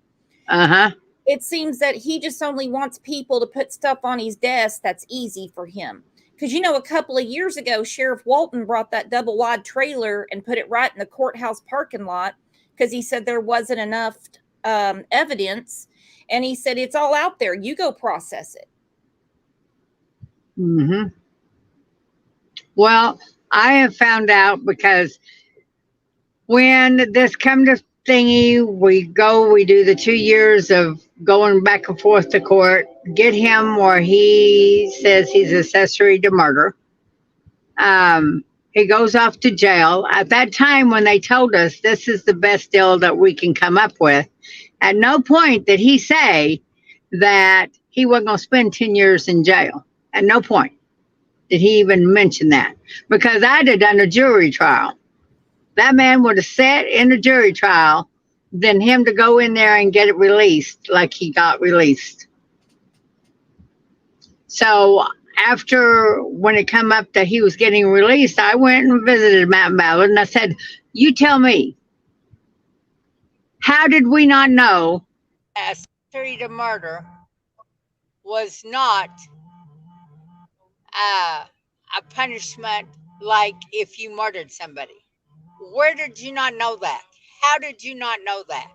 Uh-huh. It seems that he just only wants people to put stuff on his desk that's easy for him. Because, a couple of years ago, Sheriff Walton brought that double wide trailer and put it right in the courthouse parking lot because he said there wasn't enough evidence. And he said, it's all out there. You go process it. Mm-hmm. Well, I have found out because when this come to thingy, we do the 2 years of going back and forth to court, get him where he says he's accessory to murder. He goes off to jail. At that time, when they told us this is the best deal that we can come up with, at no point did he say that he wasn't going to spend 10 years in jail. At no point did he even mention that, because I'd have done a jury trial. That man would have sat in a jury trial than him to go in there and get it released like he got released. So after, when it come up that he was getting released, I went and visited Matt Ballard and I said, you tell me, how did we not know accessory to murder was not a punishment like if you murdered somebody? Where did you not know that? How did you not know that?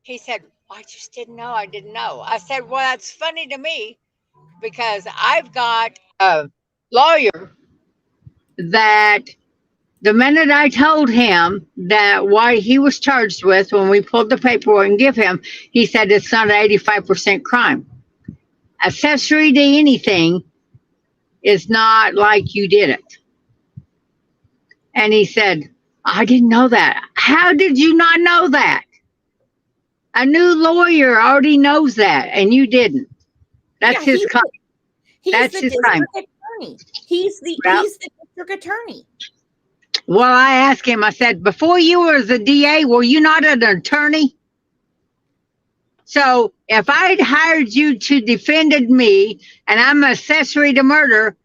He said, I just didn't know. I didn't know. I said, well, that's funny to me because I've got a lawyer that the minute I told him that what he was charged with, when we pulled the paperwork and give him, he said it's not an 85% crime. Accessory to anything is not like you did it. And he said, I didn't know that. How did you not know that? A new lawyer already knows that, and you didn't. That's his crime. That's his crime. He's the district attorney. Well, I asked him, I said, before you were the DA, were you not an attorney? So if I'd hired you to defend me and I'm an accessory to murder,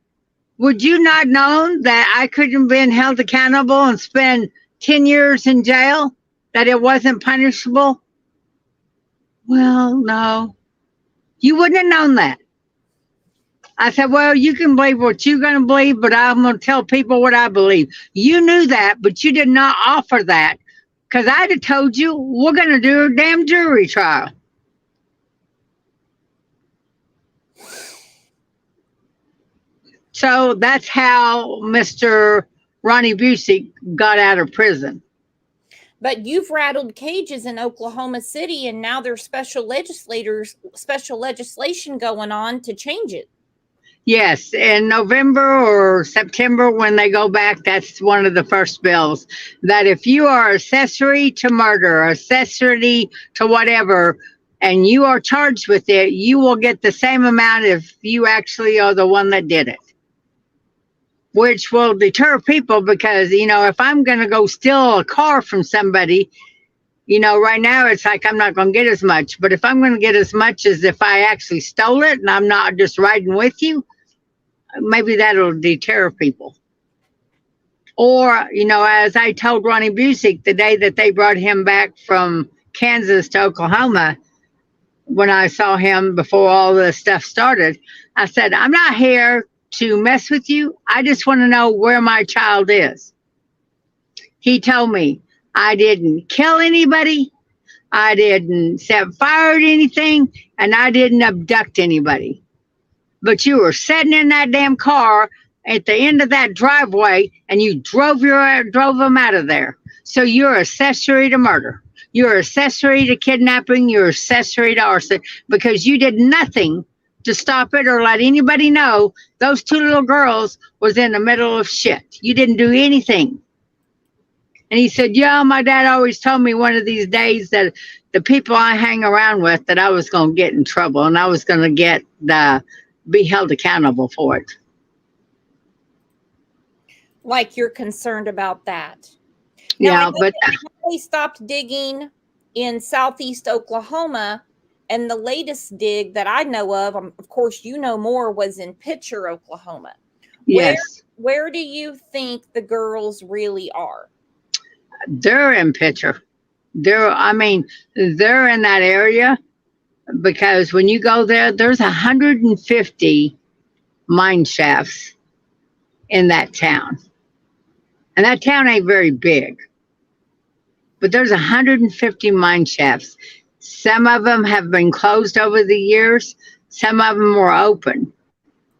would you not known that I couldn't have been held accountable and spend 10 years in jail, that it wasn't punishable? Well, no, you wouldn't have known that. I said, well, you can believe what you're going to believe, but I'm going to tell people what I believe. You knew that, but you did not offer that, because I'd have told you we're going to do a damn jury trial. So that's how Mr. Ronnie Busick got out of prison. But you've rattled cages in Oklahoma City, and now there's special legislation going on to change it. Yes, in November or September when they go back, that's one of the first bills that if you are accessory to murder, accessory to whatever, and you are charged with it, you will get the same amount if you actually are the one that did it. Which will deter people because, if I'm going to go steal a car from somebody, right now it's like I'm not going to get as much. But if I'm going to get as much as if I actually stole it and I'm not just riding with you, maybe that'll deter people. Or, as I told Ronnie Busick the day that they brought him back from Kansas to Oklahoma, when I saw him before all this stuff started, I said, I'm not here to mess with you. I just want to know where my child is. He told me, I didn't kill anybody, I didn't set fire to anything, and I didn't abduct anybody. But you were sitting in that damn car at the end of that driveway and you drove them out of there. So you're accessory to murder. You're accessory to kidnapping. You're accessory to arson because you did nothing to stop it or let anybody know those two little girls was in the middle of shit. You didn't do anything. And he said, yeah, my dad always told me one of these days that the people I hang around with, that I was going to get in trouble and I was going to be held accountable for it. Like you're concerned about that. Now, Yeah, but they stopped digging in southeast Oklahoma, and the latest dig that I know of course, you know more, was in Pitcher, Oklahoma. yes, Where do you think the girls really are? they're in Pitcher. They're in that area because when you go there, there's 150 mine shafts in that town. And that town ain't very big. But there's 150 mine shafts. Some of them have been closed over the years. Some of them were open.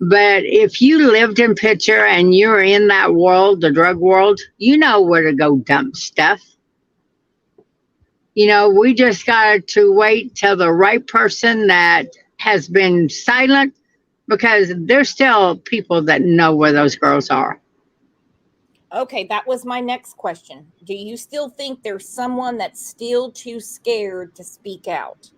But if you lived in Pitcher and you're in that world, the drug world, you know where to go dump stuff. We just got to wait till the right person that has been silent, because there's still people that know where those girls are. Okay, that was my next question. Do you still think there's someone that's still too scared to speak out?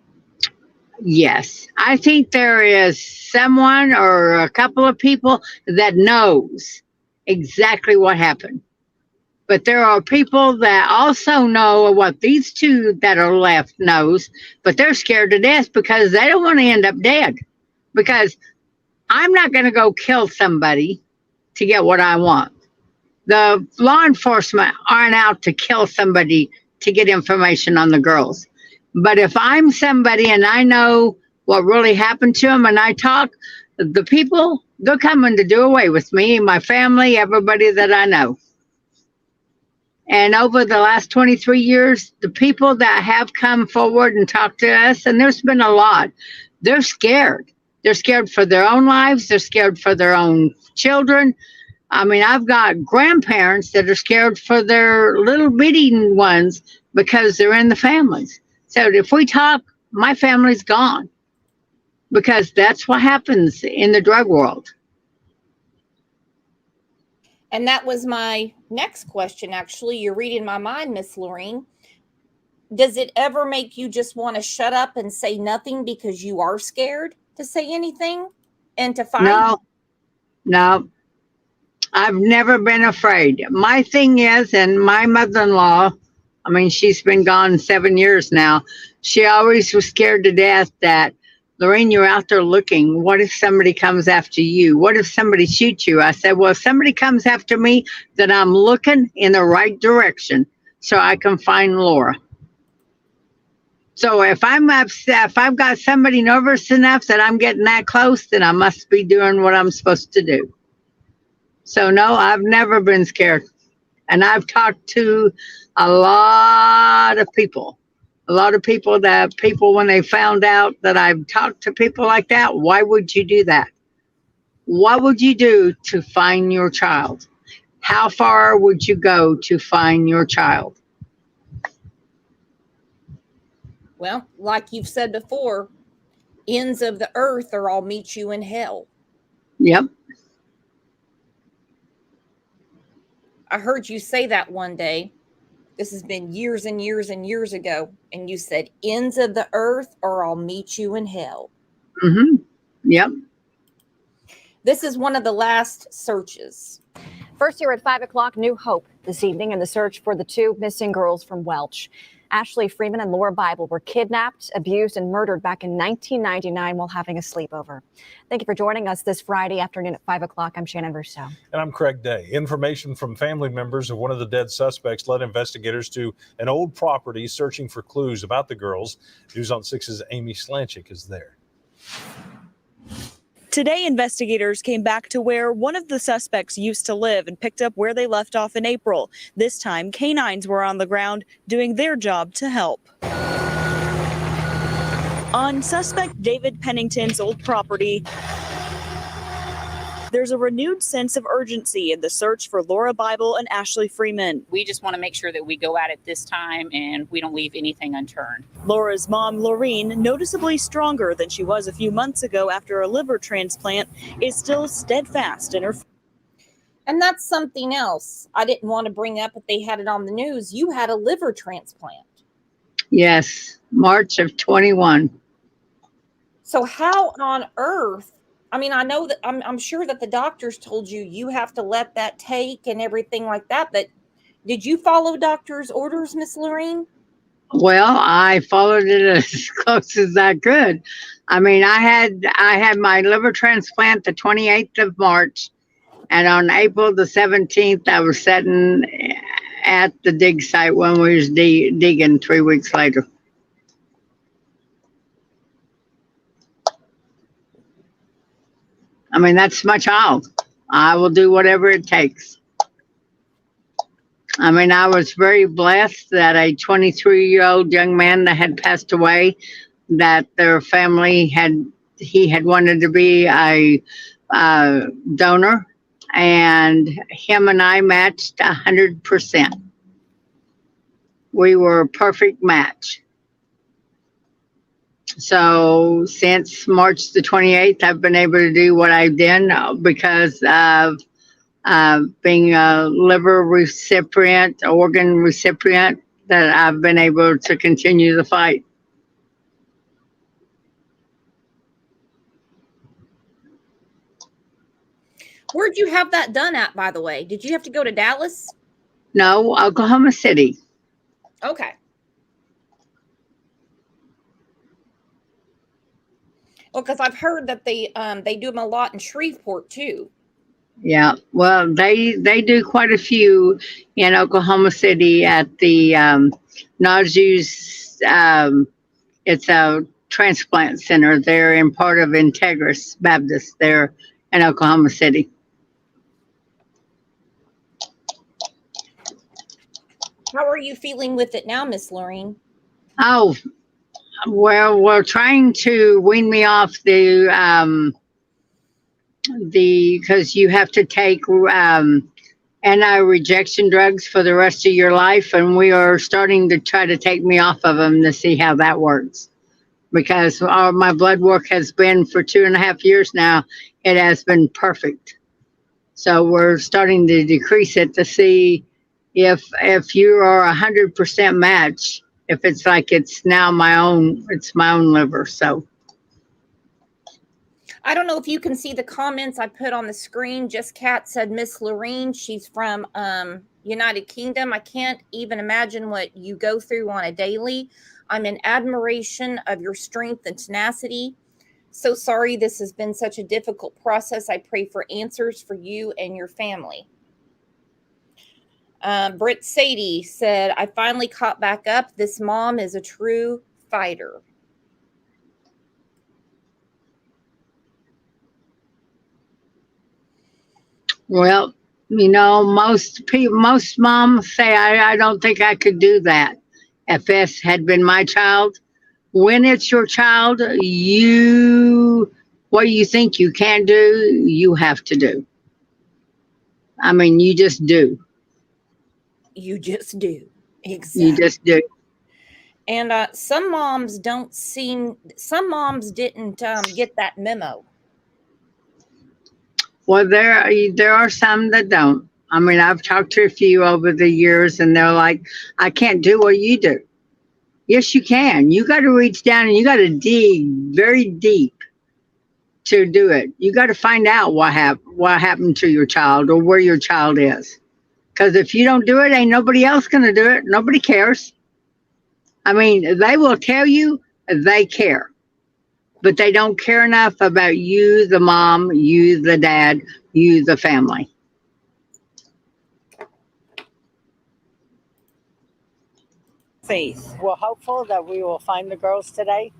Yes, I think there is someone or a couple of people that knows exactly what happened. But there are people that also know what these two that are left knows, but they're scared to death because they don't want to end up dead. Because I'm not going to go kill somebody to get what I want. The law enforcement aren't out to kill somebody to get information on the girls. But if I'm somebody and I know what really happened to them and I talk, the people, they're coming to do away with me, my family, everybody that I know. And over the last 23 years, the people that have come forward and talked to us, and there's been a lot, they're scared. They're scared for their own lives. They're scared for their own children. I mean, I've got grandparents that are scared for their little bitty ones because they're in the families. So if we talk, my family's gone, because that's what happens in the drug world. And that was my next question, actually. You're reading my mind, Miss Lorene. Does it ever make you just want to shut up and say nothing because you are scared to say anything and to fight? No. I've never been afraid. My thing is, and my mother-in-law, I mean, she's been gone 7 years now. She always was scared to death that, Lorene, you're out there looking. What if somebody comes after you? What if somebody shoots you? I said, well, if somebody comes after me, then I'm looking in the right direction so I can find Laura. So if I'm upset, if I've got somebody nervous enough that I'm getting that close, then I must be doing what I'm supposed to do. So no, I've never been scared. And I've talked to a lot of people. A lot of people when they found out that I've talked to people like that, why would you do that? What would you do to find your child? How far would you go to find your child? Well, like you've said before, ends of the earth or I'll meet you in hell. Yep. I heard you say that one day. This has been years and years and years ago. And you said, ends of the earth or I'll meet you in hell. Mm-hmm. Yep. This is one of the last searches. First here at 5 o'clock, new hope this evening in the search for the two missing girls from Welch. Ashley Freeman and Lauria Bible were kidnapped, abused, and murdered back in 1999 while having a sleepover. Thank you for joining us this Friday afternoon at 5 o'clock. I'm Shannon Russo. And I'm Craig Day. Information from family members of one of the dead suspects led investigators to an old property searching for clues about the girls. News on 6's Amy Slanchik is there. Today, investigators came back to where one of the suspects used to live and picked up where they left off in April. This time, canines were on the ground doing their job to help. On suspect David Pennington's old property, there's a renewed sense of urgency in the search for Lauria Bible and Ashley Freeman. We just want to make sure that we go at it this time and we don't leave anything unturned. Laura's mom, Laureen, noticeably stronger than she was a few months ago after a liver transplant, is still steadfast in her. And that's something else I didn't want to bring up, but they had it on the news. You had a liver transplant. Yes. March of 21. So how on earth? I mean, I know that I'm sure that the doctors told you have to let that take and everything like that. But did you follow doctor's orders, Miss Laureen? Well, I followed it as close as I could. I mean, I had my liver transplant the 28th of March, and on April the 17th, I was sitting at the dig site when we was digging 3 weeks later. I mean, that's my child. I will do whatever it takes. I mean, I was very blessed that a 23-year-old young man that had passed away, that their family he had wanted to be a donor, and him and I matched 100%. We were a perfect match. So since March the 28th, I've been able to do what I've done because of being a liver recipient, organ recipient, that I've been able to continue the fight. Where'd you have that done at, by the way? Did you have to go to Dallas? No, Oklahoma City. Okay. Well, because I've heard that they do them a lot in Shreveport too. Yeah, well, they do quite a few in Oklahoma City at the Naju's. It's a transplant center. They're in part of Integris Baptist there in Oklahoma City. How are you feeling with it now, Miss Laureen? Oh, well, we're trying to wean me off because you have to take anti-rejection drugs for the rest of your life, and we are starting to try to take me off of them to see how that works. Because my blood work has been for 2.5 years now, it has been perfect. So we're starting to decrease it to see if you are 100% match. If it's like it's now my own liver. So I don't know if you can see the comments I put on the screen. Just Kat said, Miss Laureen, she's from United Kingdom. I can't even imagine what you go through on a daily. I'm in admiration of your strength and tenacity. So sorry this has been such a difficult process. I pray for answers for you and your family. Britt Sadie said, I finally caught back up. This mom is a true fighter. Well, you know, most moms say, I don't think I could do that. If this had been my child, when it's your child, what you think you can do, you have to do. I mean, you just do. You just do. Exactly. You just do. And some moms didn't get that memo. Well, there are some that don't. I mean, I've talked to a few over the years, and they're like, "I can't do what you do." Yes, you can. You got to reach down and you got to dig very deep to do it. You got to find out what happened to your child or where your child is. Because if you don't do it, ain't nobody else going to do it. Nobody cares. I mean, they will tell you they care, but they don't care enough about you, the mom, you, the dad, you, the family. Faith. We're hopeful that we will find the girls today,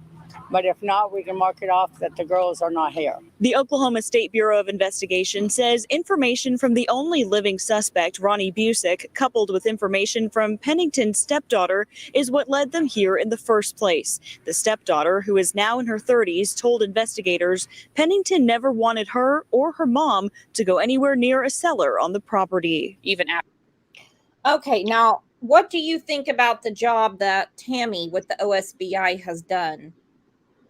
but if not, we can mark it off that the girls are not here. The Oklahoma State Bureau of Investigation says information from the only living suspect, Ronnie Busick, coupled with information from Pennington's stepdaughter, is what led them here in the first place. The stepdaughter, who is now in her 30s, told investigators Pennington never wanted her or her mom to go anywhere near a cellar on the property. Even after. Okay, now what do you think about the job that Tammy with the OSBI has done?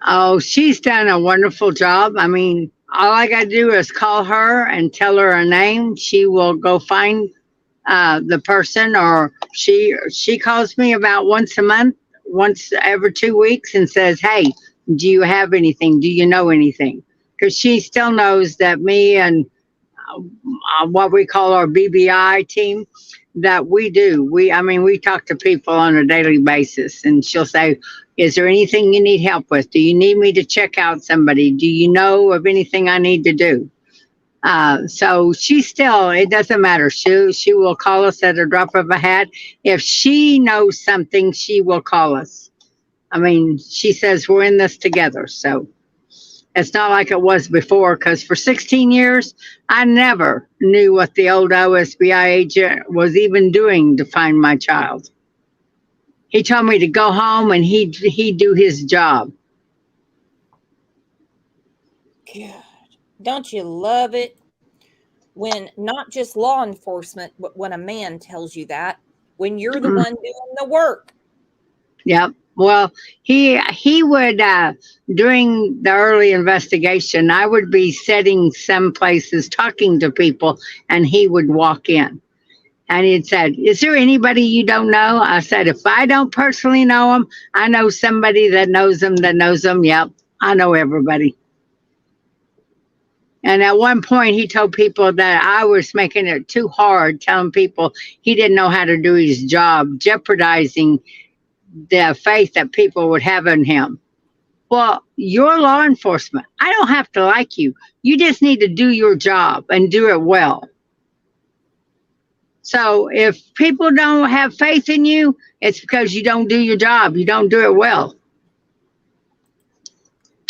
Oh, she's done a wonderful job. I mean, all I got to do is call her and tell her a name. She will go find the person, or she calls me about once a month, once every 2 weeks, and says, "Hey, do you have anything? Do you know anything?" Because she still knows that me and what we call our BBI team, that we do. We talk to people on a daily basis, and she'll say, "Is there anything you need help with? Do you need me to check out somebody? Do you know of anything I need to do?" So she still, it doesn't matter. She will call us at a drop of a hat. If she knows something, she will call us. I mean, she says we're in this together. So it's not like it was before, because for 16 years, I never knew what the old OSBI agent was even doing to find my child. He told me to go home and he'd do his job. God, don't you love it when not just law enforcement, but when a man tells you that, when you're the one doing the work? Yep. Well, he would, during the early investigation, I would be sitting some places talking to people, and he would walk in. And he'd said, "Is there anybody you don't know?" I said, "If I don't personally know them, I know somebody that knows them that knows them." Yep, I know everybody. And at one point, he told people that I was making it too hard, telling people he didn't know how to do his job, jeopardizing the faith that people would have in him. Well, you're law enforcement. I don't have to like you. You just need to do your job and do it well. So if people don't have faith in you, it's because you don't do your job. You don't do it well.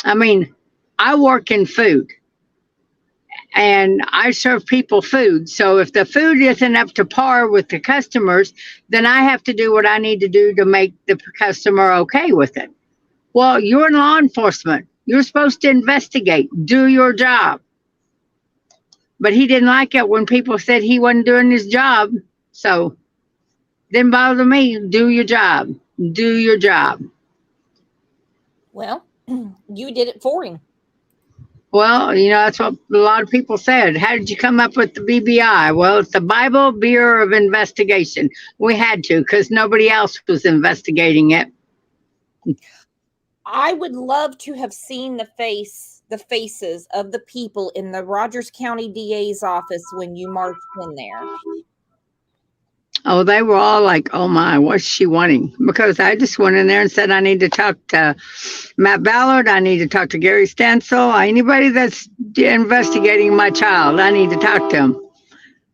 I mean, I work in food and I serve people food. So if the food isn't up to par with the customers, then I have to do what I need to do to make the customer okay with it. Well, you're in law enforcement. You're supposed to investigate, do your job. But he didn't like it when people said he wasn't doing his job. So didn't bother me. Do your job. Do your job. Well, you did it for him. Well, that's what a lot of people said. How did you come up with the BBI? Well, it's the Bible Bureau of Investigation. We had to, because nobody else was investigating it. I would love to have seen the faces of the people in the Rogers County DA's office when you marched in there. Oh, they were all like, "Oh my, what's she wanting?" Because I just went in there and said, "I need to talk to Matt Ballard. I need to talk to Gary Stansel. Anybody that's investigating my child, I need to talk to them.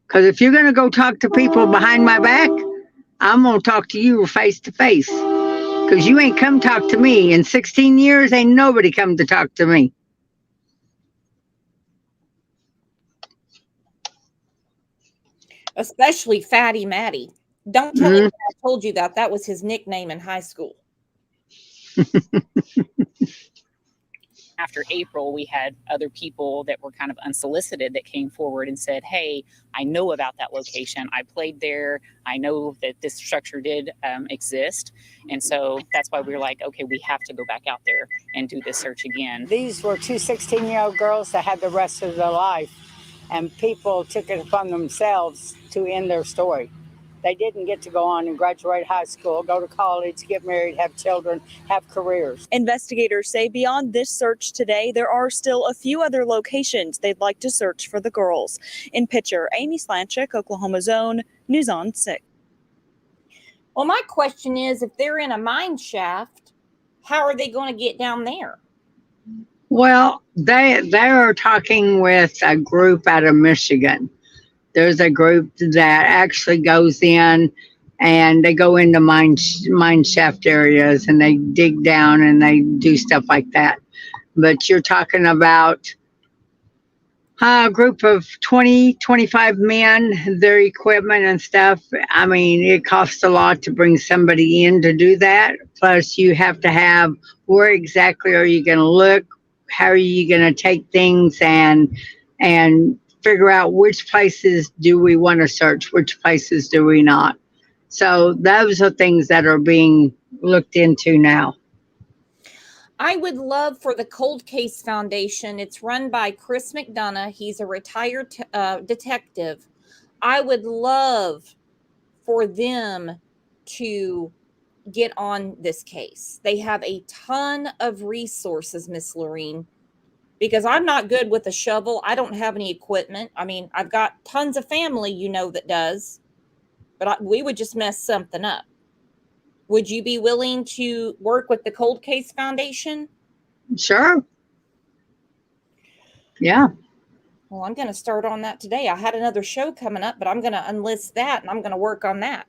Because if you're going to go talk to people behind my back, I'm going to talk to you face to face. Because you ain't come talk to me. In 16 years, ain't nobody come to talk to me." Especially Fatty Matty. Don't tell him I told you that. That was his nickname in high school. After April, we had other people that were kind of unsolicited that came forward and said, hey, I know about that location. I played there. I know that this structure did exist. And so that's why we were like, okay, we have to go back out there and do this search again. These were two 16-year-old girls that had the rest of their life, and people took it upon themselves to end their story. They didn't get to go on and graduate high school, go to college, get married, have children, have careers. Investigators say beyond this search today, there are still a few other locations they'd like to search for the girls. In Pitcher, Amy Slanchik, Oklahoma's Own, News on 6. Well, my question is, if they're in a mine shaft, how are they going to get down there? Well, they are talking with a group out of Michigan. There's a group that actually goes in and they go into mine shaft areas and they dig down and they do stuff like that. But you're talking about a group of 20, 25 men, their equipment and stuff. I mean, it costs a lot to bring somebody in to do that. Plus, you have to have, where exactly are you going to look? How are you going to take things and figure out which places do we want to search, which places do we not. So those are things that are being looked into now. I would love for the Cold Case Foundation. It's run by Chris McDonough. He's a retired detective. I would love for them to get on this case. They have a ton of resources, Miss Lorene, because I'm not good with a shovel. I don't have any equipment. I mean, I've got tons of family, that does, but we would just mess something up. Would you be willing to work with the Cold Case Foundation? Sure. Yeah. Well, I'm going to start on that today. I had another show coming up, but I'm going to enlist that and I'm going to work on that.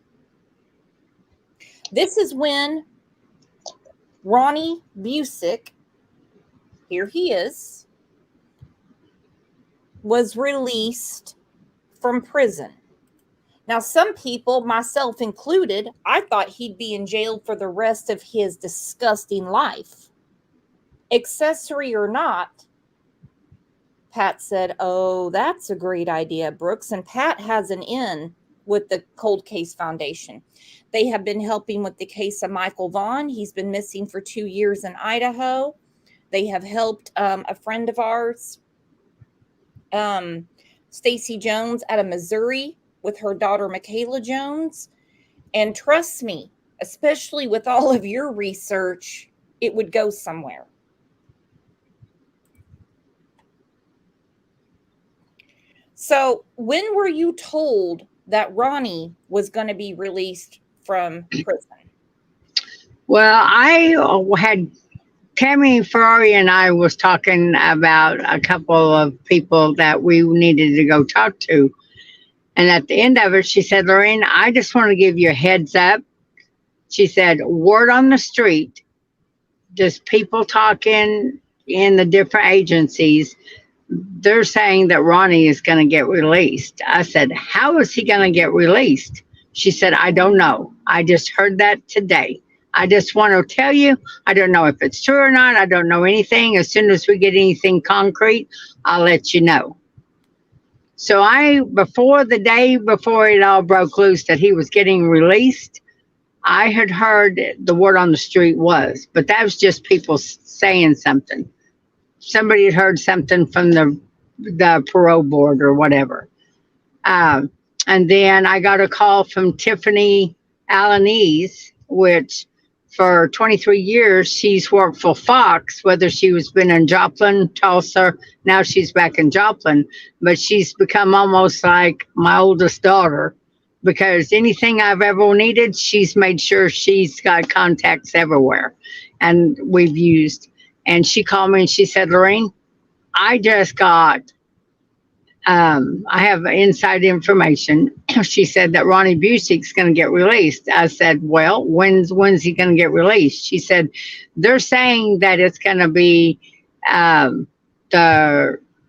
This is when Ronnie Busick, here he is, was released from prison. Now, some people, myself included, I thought he'd be in jail for the rest of his disgusting life. Accessory or not, Pat said, oh, that's a great idea, Brooks. And Pat has an in with the Cold Case Foundation. They have been helping with the case of Michael Vaughn. He's been missing for 2 years in Idaho. They have helped a friend of ours, Stacy Jones, out of Missouri, with her daughter, Michaela Jones. And trust me, especially with all of your research, it would go somewhere. So when were you told that Ronnie was going to be released from prison? Well, I had Tammy Ferrari and I was talking about a couple of people that we needed to go talk to. And at the end of it, she said, Lorraine, I just want to give you a heads up. She said, word on the street, just people talking in the different agencies, they're saying that Ronnie is going to get released. I said, how is he going to get released? She said, I don't know. I just heard that today. I just want to tell you, I don't know if it's true or not. I don't know anything. As soon as we get anything concrete, I'll let you know. So before the day before it all broke loose that he was getting released, I had heard the word on the street was, but that was just people saying something. Somebody had heard something from the parole board or whatever. And then I got a call from Tiffany Albanese, which for 23 years, she's worked for Fox, whether she was been in Joplin, Tulsa, now she's back in Joplin, but she's become almost like my oldest daughter because anything I've ever needed, she's made sure she's got contacts everywhere. And we've used, and she called me and she said, Lorraine, I just got, I have inside information. She said that Ronnie Busick's going to get released. I said, well, when's he going to get released? She said, they're saying that it's going to be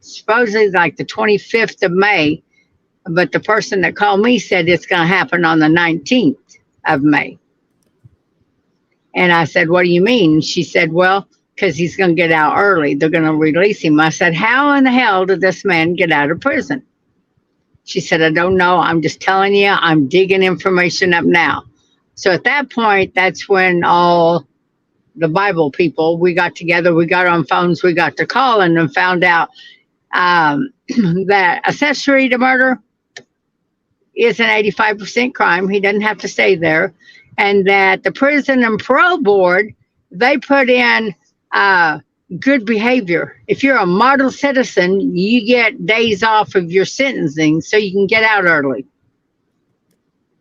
supposedly like the 25th of May. But the person that called me said it's going to happen on the 19th of May. And I said, what do you mean? She said, well, because he's going to get out early. They're going to release him. I said, how in the hell did this man get out of prison? She said, I don't know. I'm just telling you, I'm digging information up now. So at that point, that's when all the Bible people, we got together, we got on phones, we got to calling and found out that accessory to murder is an 85% crime. He doesn't have to stay there. And that the prison and parole board, they put in good behavior. If you're a model citizen, you get days off of your sentencing so you can get out early.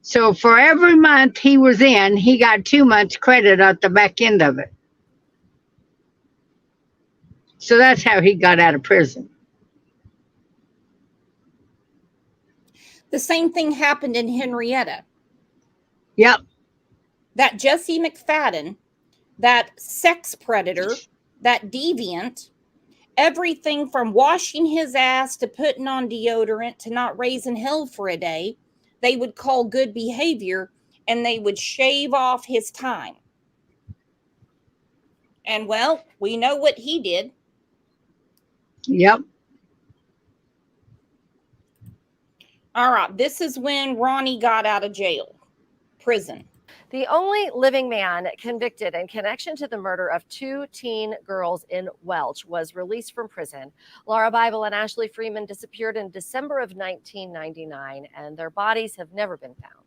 So for every month he was in, he got 2 months credit at the back end of it. So that's how he got out of prison. The same thing happened in Henrietta. Yep. That Jesse McFadden, that sex predator, that deviant, everything from washing his ass to putting on deodorant to not raising hell for a day, they would call good behavior, and they would shave off his time. And well, we know what he did. Yep. All right, this is when Ronnie got out of prison. The only living man convicted in connection to the murder of 2 teen girls in Welch was released from prison. Lauria Bible and Ashley Freeman disappeared in December of 1999, and their bodies have never been found.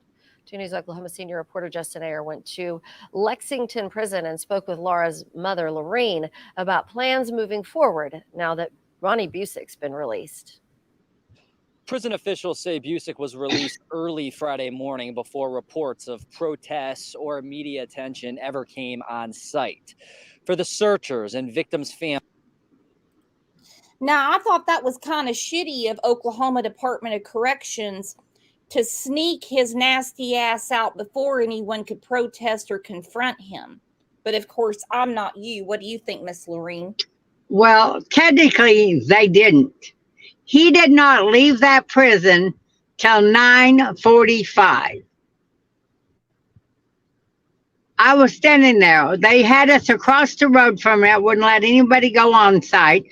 2 News Oklahoma senior reporter Justin Ayer went to Lexington Prison and spoke with Laura's mother, Lorene, about plans moving forward now that Ronnie Busick's been released. Prison officials say Busick was released early Friday morning before reports of protests or media attention ever came on site. For the searchers and victims' families. Now, I thought that was kind of shitty of Oklahoma Department of Corrections to sneak his nasty ass out before anyone could protest or confront him. But of course, I'm not you. What do you think, Miss Lorene? Well, technically, they didn't. He did not leave that prison till 9:45. I was standing there. They had us across the road from it, wouldn't let anybody go on site.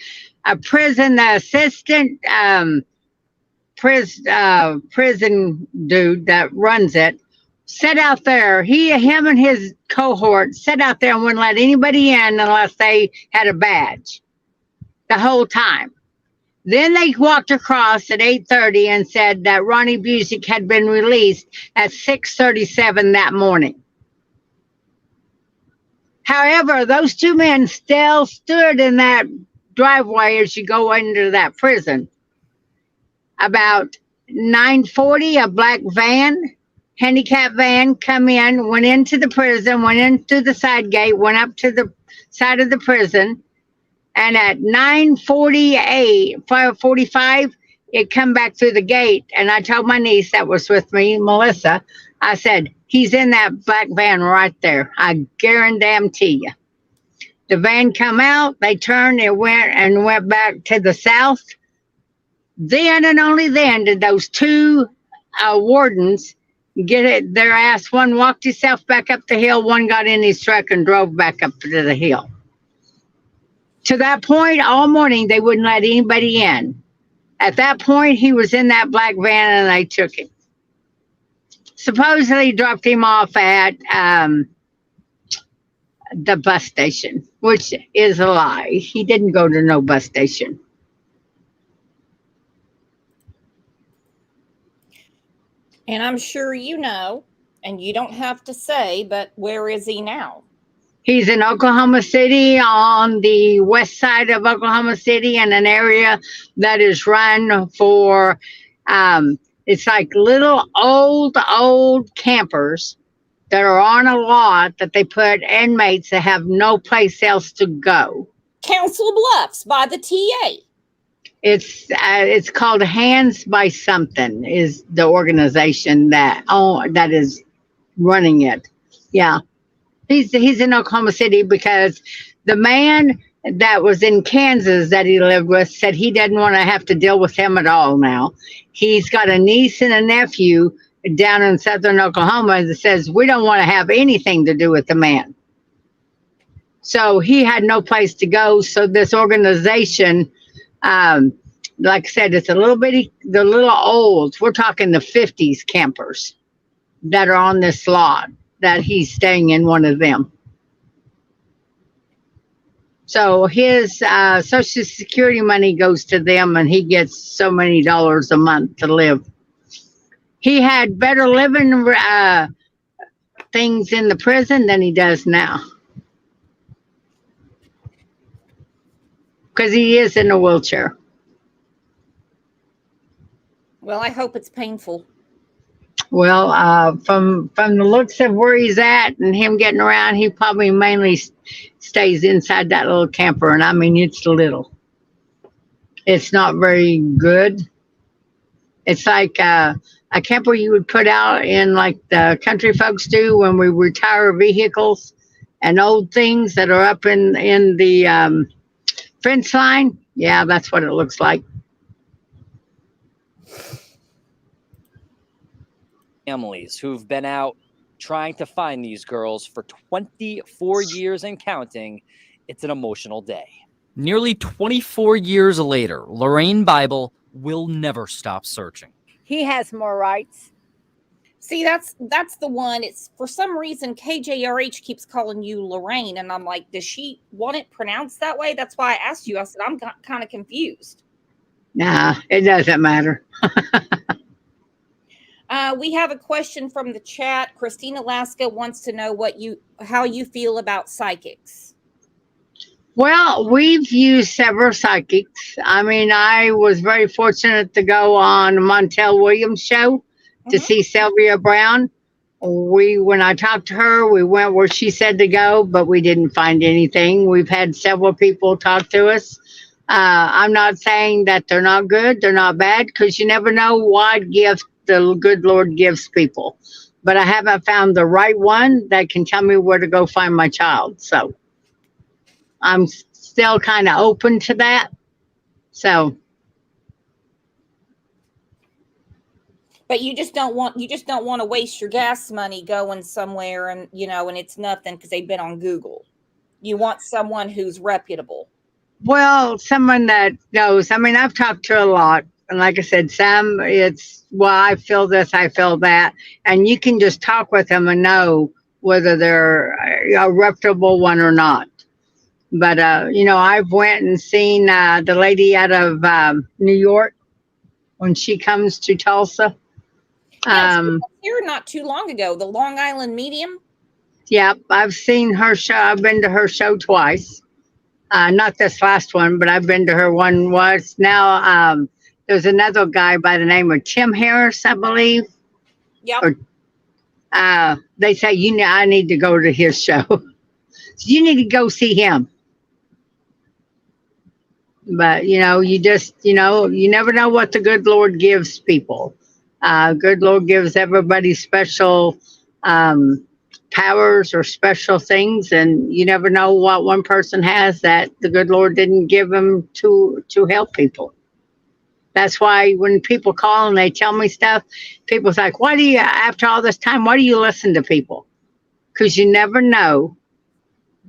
A prison, the assistant prison dude that runs it, sat out there. Him and his cohort sat out there and wouldn't let anybody in unless they had a badge the whole time. Then they walked across at 8:30 and said that Ronnie Busick had been released at 6:37 that morning. However, those 2 men still stood in that driveway as you go into that prison. About 9:40, a black van, handicap van, come in, went into the prison, went in through the side gate, went up to the side of the prison. And at 5:45, it come back through the gate. And I told my niece that was with me, Melissa, I said, he's in that black van right there. I guarantee you. The van come out, they turned, it went back to the south. Then and only then did those 2 wardens get their ass. One walked himself back up the hill, one got in his truck and drove back up to the hill. To that point, all morning, they wouldn't let anybody in. At that point, he was in that black van and they took him. Supposedly dropped him off at the bus station, which is a lie. He didn't go to no bus station. And I'm sure you know, and you don't have to say, but where is he now? He's in Oklahoma City, on the west side of Oklahoma City, in an area that is run for, it's like little old campers that are on a lot that they put inmates that have no place else to go. Council Bluffs by the TA. It's called Hands by Something is the organization that is running it. Yeah. He's in Oklahoma City because the man that was in Kansas that he lived with said he didn't want to have to deal with him at all now. He's got a niece and a nephew down in southern Oklahoma that says we don't want to have anything to do with the man. So he had no place to go. So this organization, like I said, it's a little bitty, the little olds. We're talking the 50s campers that are on this lot that he's staying in one of them. So his Social Security money goes to them, and he gets so many dollars a month to live. He had better living things in the prison than he does now, because he is in a wheelchair. Well, I hope it's painful. Well, from the looks of where he's at and him getting around, he probably mainly stays inside that little camper, and I mean it's little. It's not very good. It's like a camper you would put out in like the country folks do when we retire vehicles and old things that are up in the fence line. Yeah, that's what it looks like. Families who've been out trying to find these girls for 24 years and counting. It's an emotional day. Nearly 24 years later, Lorraine Bible will never stop searching. He has more rights. See, that's the one. It's for some reason KJRH keeps calling you Lorraine, and I'm like, does she want it pronounced that way? That's why I asked you. I said I'm kind of confused. Nah, it doesn't matter. We have a question from the chat. Christina Alaska wants to know how you feel about psychics. Well, we've used several psychics. I mean, I was very fortunate to go on Montel Williams' show to see Sylvia Brown. When I talked to her, we went where she said to go, but we didn't find anything. We've had several people talk to us. I'm not saying that they're not good, they're not bad, because you never know what gift the good Lord gives people. But I haven't found the right one that can tell me where to go find my child. So I'm still kind of open to that. So, but you just don't want to waste your gas money going somewhere and and it's nothing because they've been on Google. You want someone who's reputable. well, someone that knows. I mean, I've talked to a lot, and like I said, some it's I feel this, I feel that, and you can just talk with them and know whether they're a reputable one or not. But I've went and seen the lady out of New York when she comes to Tulsa. Yeah, she was here not too long ago. The Long Island Medium. Yep, I've seen her show. I've been to her show twice. Not this last one, but I've been to her one once. Now there's another guy by the name of Tim Harris, I believe. Yep. Or, they say I need to go to his show. So you need to go see him. But you just you never know what the good Lord gives people. Good Lord gives everybody special powers or special things, and you never know what one person has that the good Lord didn't give them to help people. That's why when people call and they tell me stuff, people's like, why do you, after all this time, why do you listen to people? Because you never know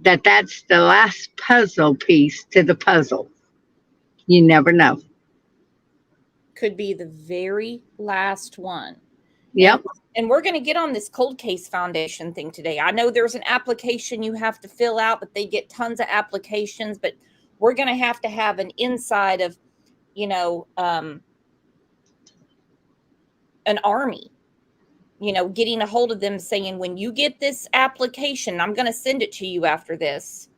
that's the last puzzle piece to the puzzle. You never know. Could be the very last one. Yep. And we're going to get on this Cold Case Foundation thing today. I know there's an application you have to fill out, but they get tons of applications. But we're going to have an inside of, an army, getting a hold of them saying, when you get this application, I'm going to send it to you after this.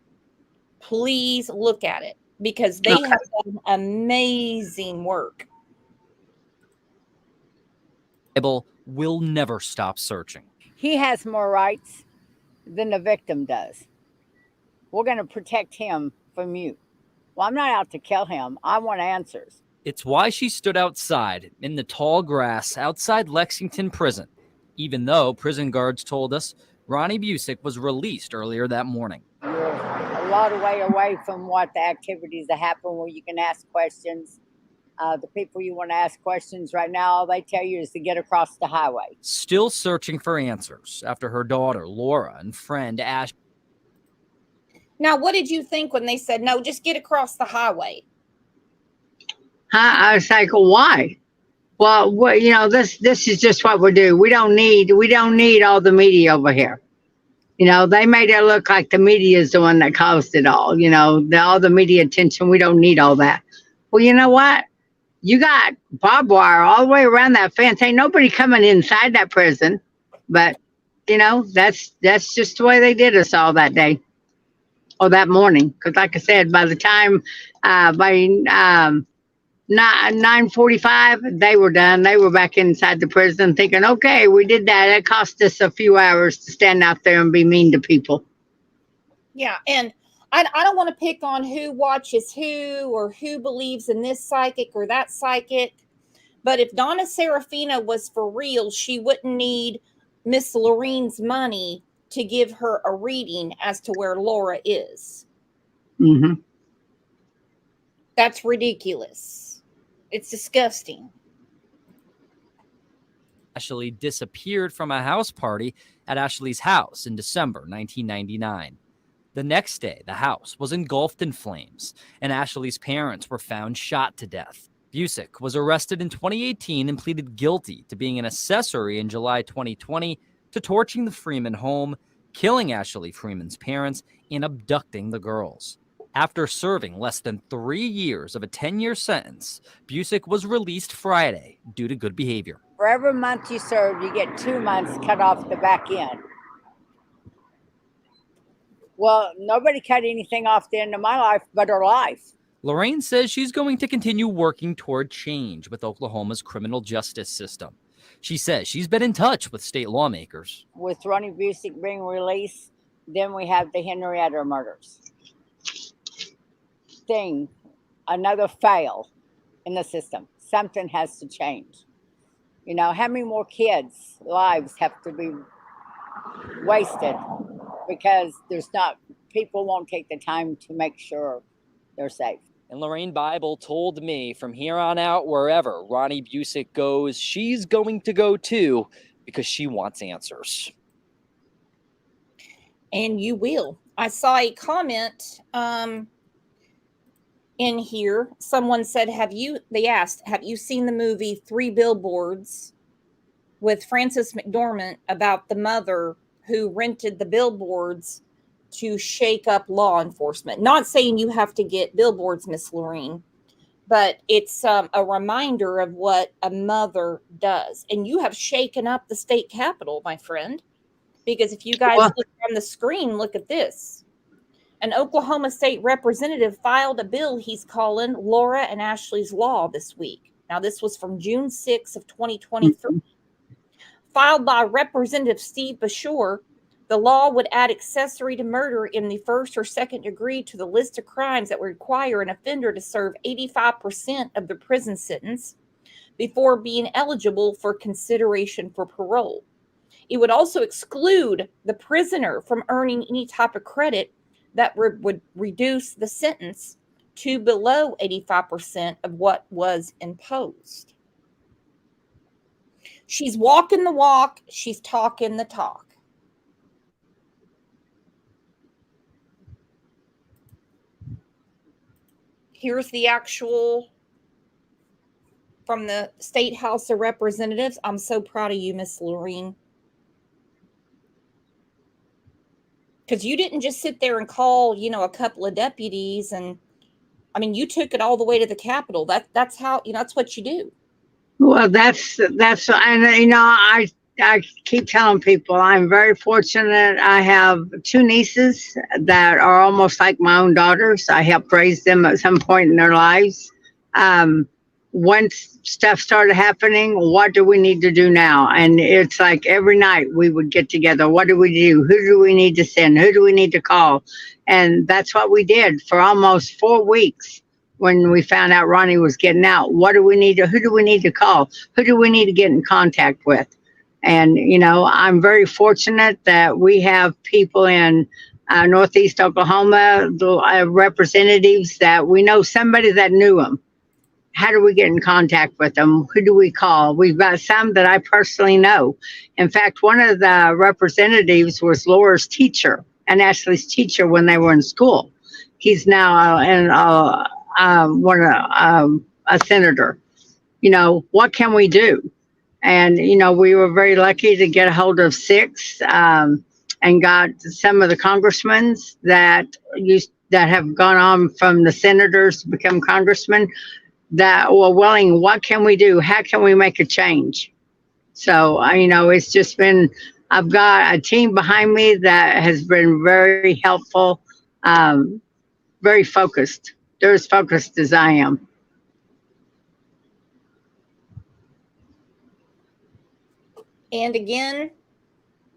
Please look at it because they have done amazing work. Bible will never stop searching. He has more rights than the victim does. We're going to protect him from you. Well, I'm not out to kill him. I want answers. It's why she stood outside in the tall grass outside Lexington Prison, even though prison guards told us Ronnie Busick was released earlier that morning. You're a lot of way away from what the activities that happen where you can ask questions. The people you want to ask questions right now, all they tell you is to get across the highway. Still searching for answers after her daughter, Laura, and friend Ash. Now, what did you think when they said, no, just get across the highway? I was like, why? Well, this is just what we do. We don't need all the media over here. They made it look like the media is the one that caused it all. All the media attention. We don't need all that. Well, you know what? You got barbed wire all the way around that fence. Ain't nobody coming inside that prison. But that's just the way they did us all that day or that morning. Because, like I said, by the time by 9:45, they were done. They were back inside the prison thinking, okay, we did that. It cost us a few hours to stand out there and be mean to people. Yeah, and I don't want to pick on who watches who or who believes in this psychic or that psychic, but if Donna Serafina was for real, she wouldn't need Miss Lorraine's money to give her a reading as to where Laura is. Mm-hmm. That's ridiculous. It's disgusting. Ashley disappeared from a house party at Ashley's house in December 1999. The next day, the house was engulfed in flames, and Ashley's parents were found shot to death. Busick was arrested in 2018 and pleaded guilty to being an accessory in July 2020 to torching the Freeman home, killing Ashley Freeman's parents, and abducting the girls. After serving less than 3 years of a 10-year sentence, Busick was released Friday due to good behavior. For every month you serve, you get 2 months cut off the back end. Well, nobody cut anything off the end of my life but her life. Lorraine says she's going to continue working toward change with Oklahoma's criminal justice system. She says she's been in touch with state lawmakers. With Ronnie Busick being released, then we have the Henrietta murders. Another fail in the system. Something has to change. How many more kids' lives have to be wasted because people won't take the time to make sure they're safe. And Lorraine Bible told me from here on out, wherever Ronnie Busick goes, she's going to go too because she wants answers. And you will. I saw a comment in here. Someone said, they asked, have you seen the movie 3 Billboards with Frances McDormand about the mother who rented the billboards to shake up law enforcement? Not saying you have to get billboards, Miss Lorraine, but it's a reminder of what a mother does. And you have shaken up the state capitol, my friend, because if you guys look on the screen, look at this. An Oklahoma state representative filed a bill he's calling Laura and Ashley's Law this week. Now, this was from June 6th of 2023. Filed by Representative Steve Bashore, the law would add accessory to murder in the first or second degree to the list of crimes that would require an offender to serve 85% of the prison sentence before being eligible for consideration for parole. It would also exclude the prisoner from earning any type of credit that would reduce the sentence to below 85% of what was imposed. She's walking the walk, she's talking the talk. Here's the actual from the State House of Representatives. I'm so proud of you, Miss Lorraine. Because you didn't just sit there and call, a couple of deputies, and you took it all the way to the Capitol. That's how, that's what you do. Well, that's, and I keep telling people I'm very fortunate. I have 2 nieces that are almost like my own daughters. I helped raise them at some point in their lives. Once stuff started happening, what do we need to do now? And it's like every night we would get together. What do we do? Who do we need to send? Who do we need to call? And that's what we did for almost 4 weeks when we found out Ronnie was getting out. Who do we need to call? Who do we need to get in contact with? And, I'm very fortunate that we have people in Northeast Oklahoma, representatives that we know somebody that knew them. How do we get in contact with them? Who do we call? We've got some that I personally know. In fact, one of the representatives was Laura's teacher and Ashley's teacher when they were in school. He's now a senator. What can we do? And we were very lucky to get a hold of six, and got some of the congressmen that have gone on from the senators to become congressmen that were willing. What can we do? How can we make a change? So it's just been. I've got a team behind me that has been very helpful, very focused. They're as focused as I am. And again,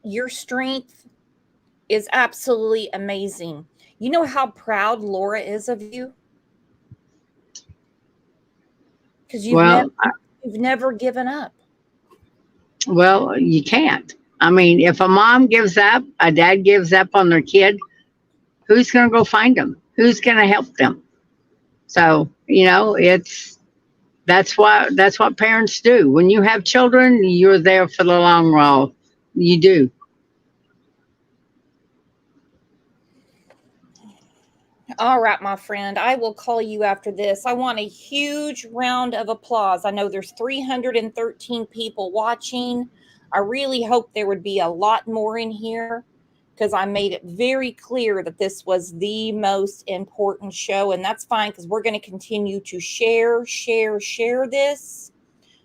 your strength is absolutely amazing. You know how proud Laura is of you? Because you've never given up. Well, you can't. I mean, if a mom gives up, a dad gives up on their kid, who's going to go find them? Who's going to help them? So, that's what parents do. When you have children, you're there for the long haul. You do. All right, my friend, I will call you after this. I want a huge round of applause. I know there's 313 people watching. I really hope there would be a lot more in here, because I made it very clear that this was the most important show, and that's fine, because we're going to continue to share this.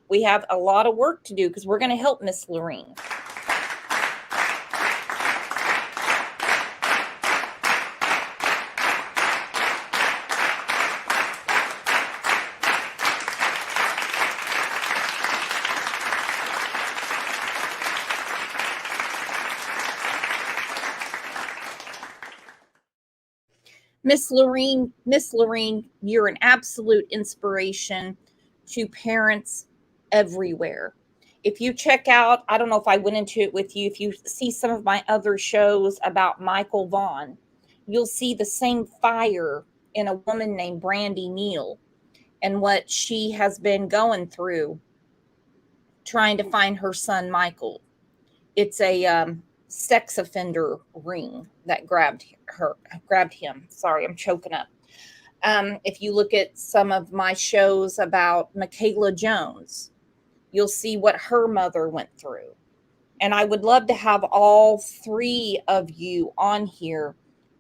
We have a lot of work to do, because we're going to help Miss Lorene. Miss Lorene, you're an absolute inspiration to parents everywhere. If you check out, I don't know if I went into it with you, if you see some of my other shows about Michael Vaughn, you'll see the same fire in a woman named Brandy Neal and what she has been going through trying to find her son Michael. It's a sex offender ring that grabbed him. Sorry, I'm choking up. If you look at some of my shows about Michaela Jones, you'll see what her mother went through. And I would love to have all three of you on here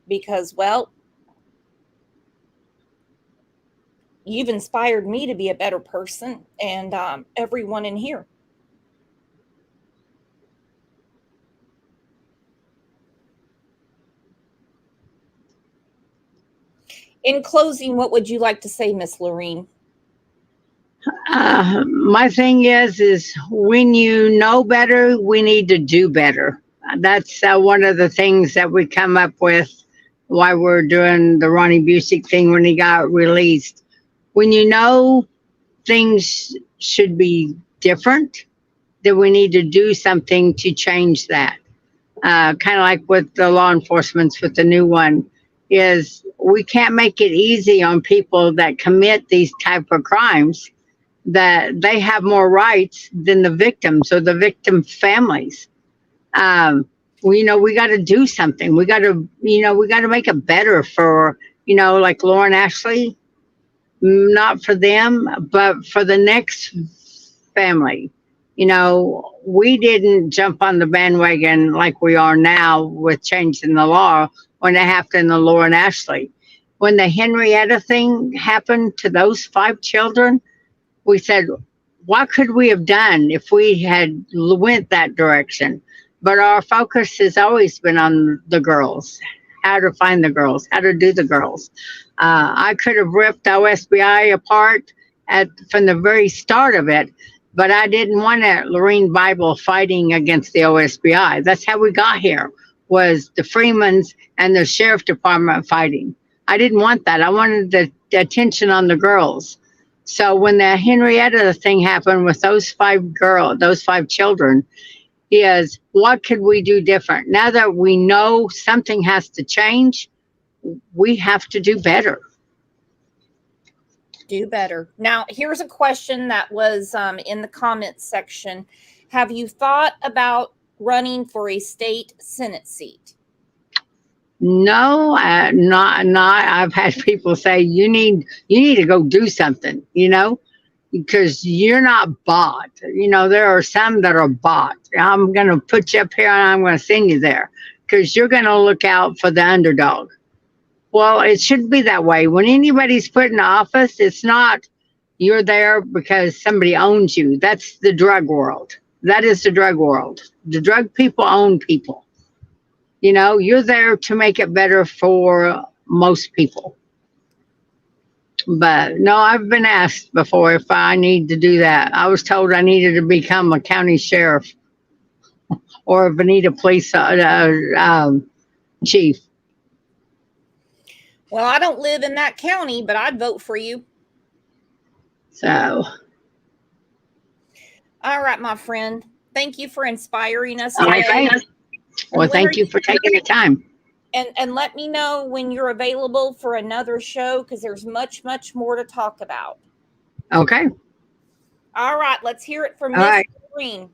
because, well, you've inspired me to be a better person, and everyone in here. In closing, what would you like to say, Miss Lorene? My thing is when you know better, we need to do better. That's one of the things that we come up with why we're doing the Ronnie Busick thing when he got released. When you know things should be different, then we need to do something to change that. Kind of like with the law enforcement with the new one, is we can't make it easy on people that commit these type of crimes, that they have more rights than the victims or the victim families. We got to do something. We got to make it better for, like Lauren Ashley, not for them, but for the next family. We didn't jump on the bandwagon like we are now with changing the law when it happened to Lauren Ashley. When the Henrietta thing happened to those 5 children, we said, what could we have done if we had went that direction? But our focus has always been on the girls, how to find the girls, how to do the girls. I could have ripped OSBI apart from the very start of it, but I didn't want Lorene Bible fighting against the OSBI. That's how we got here, was the Freemans and the sheriff department fighting. I didn't want that. I wanted the attention on the girls. So when the Henrietta thing happened with those 5 children, is what could we do different? Now that we know something has to change, we have to do better. Do better. Now, here's a question that was in the comments section. Have you thought about running for a state Senate seat? No, not. I've had people say you need to go do something, because you're not bought. There are some that are bought. I'm going to put you up here and I'm going to send you there because you're going to look out for the underdog. Well, it should be that way. When anybody's put in office, it's not you're there because somebody owns you. That's the drug world. That is the drug world. The drug people own people. You're there to make it better for most people. But no, I've been asked before if I need to do that. I was told I needed to become a county sheriff or a Bonita police chief. Well, I don't live in that county, but I'd vote for you. So. All right, my friend. Thank you for inspiring us All right, today. thanks. Well, thank you for taking the time. And let me know when you're available for another show because there's much, much more to talk about. Okay. All right, let's hear it from All Miss right. Green.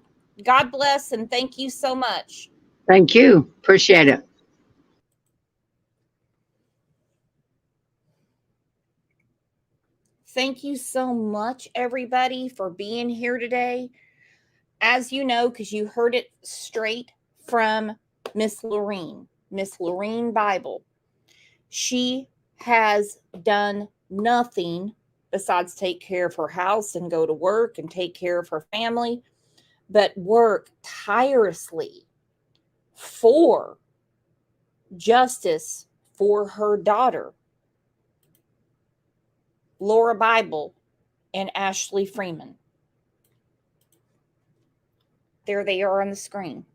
God bless and thank you so much. Thank you. Appreciate it. Thank you so much, everybody, for being here today. As you know, because you heard it straight from Miss Lauria Bible. She has done nothing besides take care of her house and go to work and take care of her family, but work tirelessly for justice for her daughter, Lauria Bible and Ashley Freeman. There they are on the screen.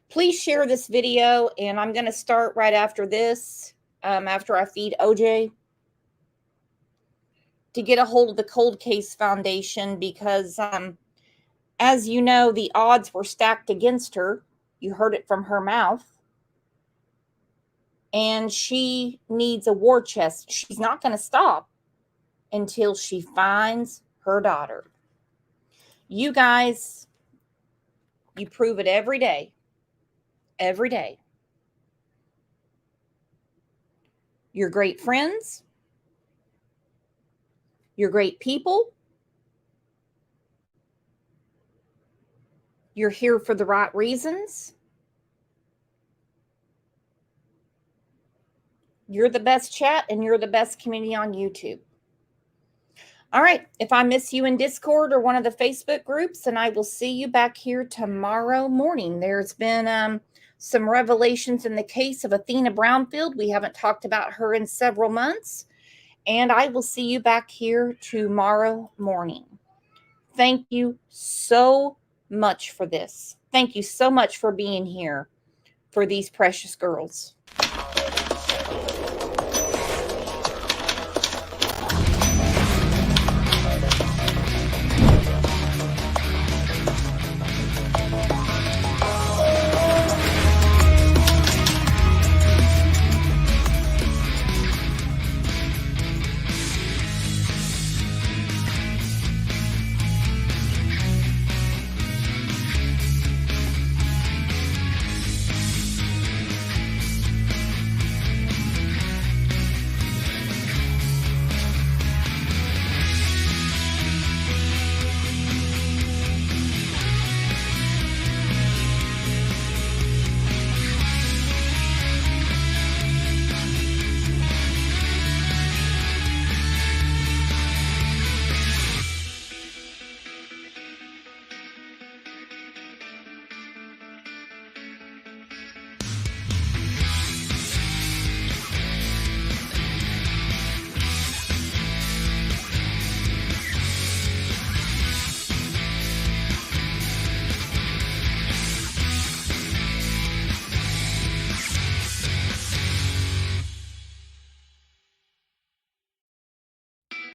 Please share this video, and I'm going to start right after this, after I feed OJ, to get a hold of the Cold Case Foundation because, as you know, the odds were stacked against her. You heard it from her mouth. And she needs a war chest. She's not going to stop until she finds her daughter. You guys, you prove it every day. Every day. You're great friends. You're great people. You're here for the right reasons. You're the best chat and you're the best community on YouTube. All right. If I miss you in Discord or one of the Facebook groups, then I will see you back here tomorrow morning. There's been some revelations in the case of Athena Brownfield. We haven't talked about her in several months. And I will see you back here tomorrow morning. Thank you so much for this. Thank you so much for being here for these precious girls.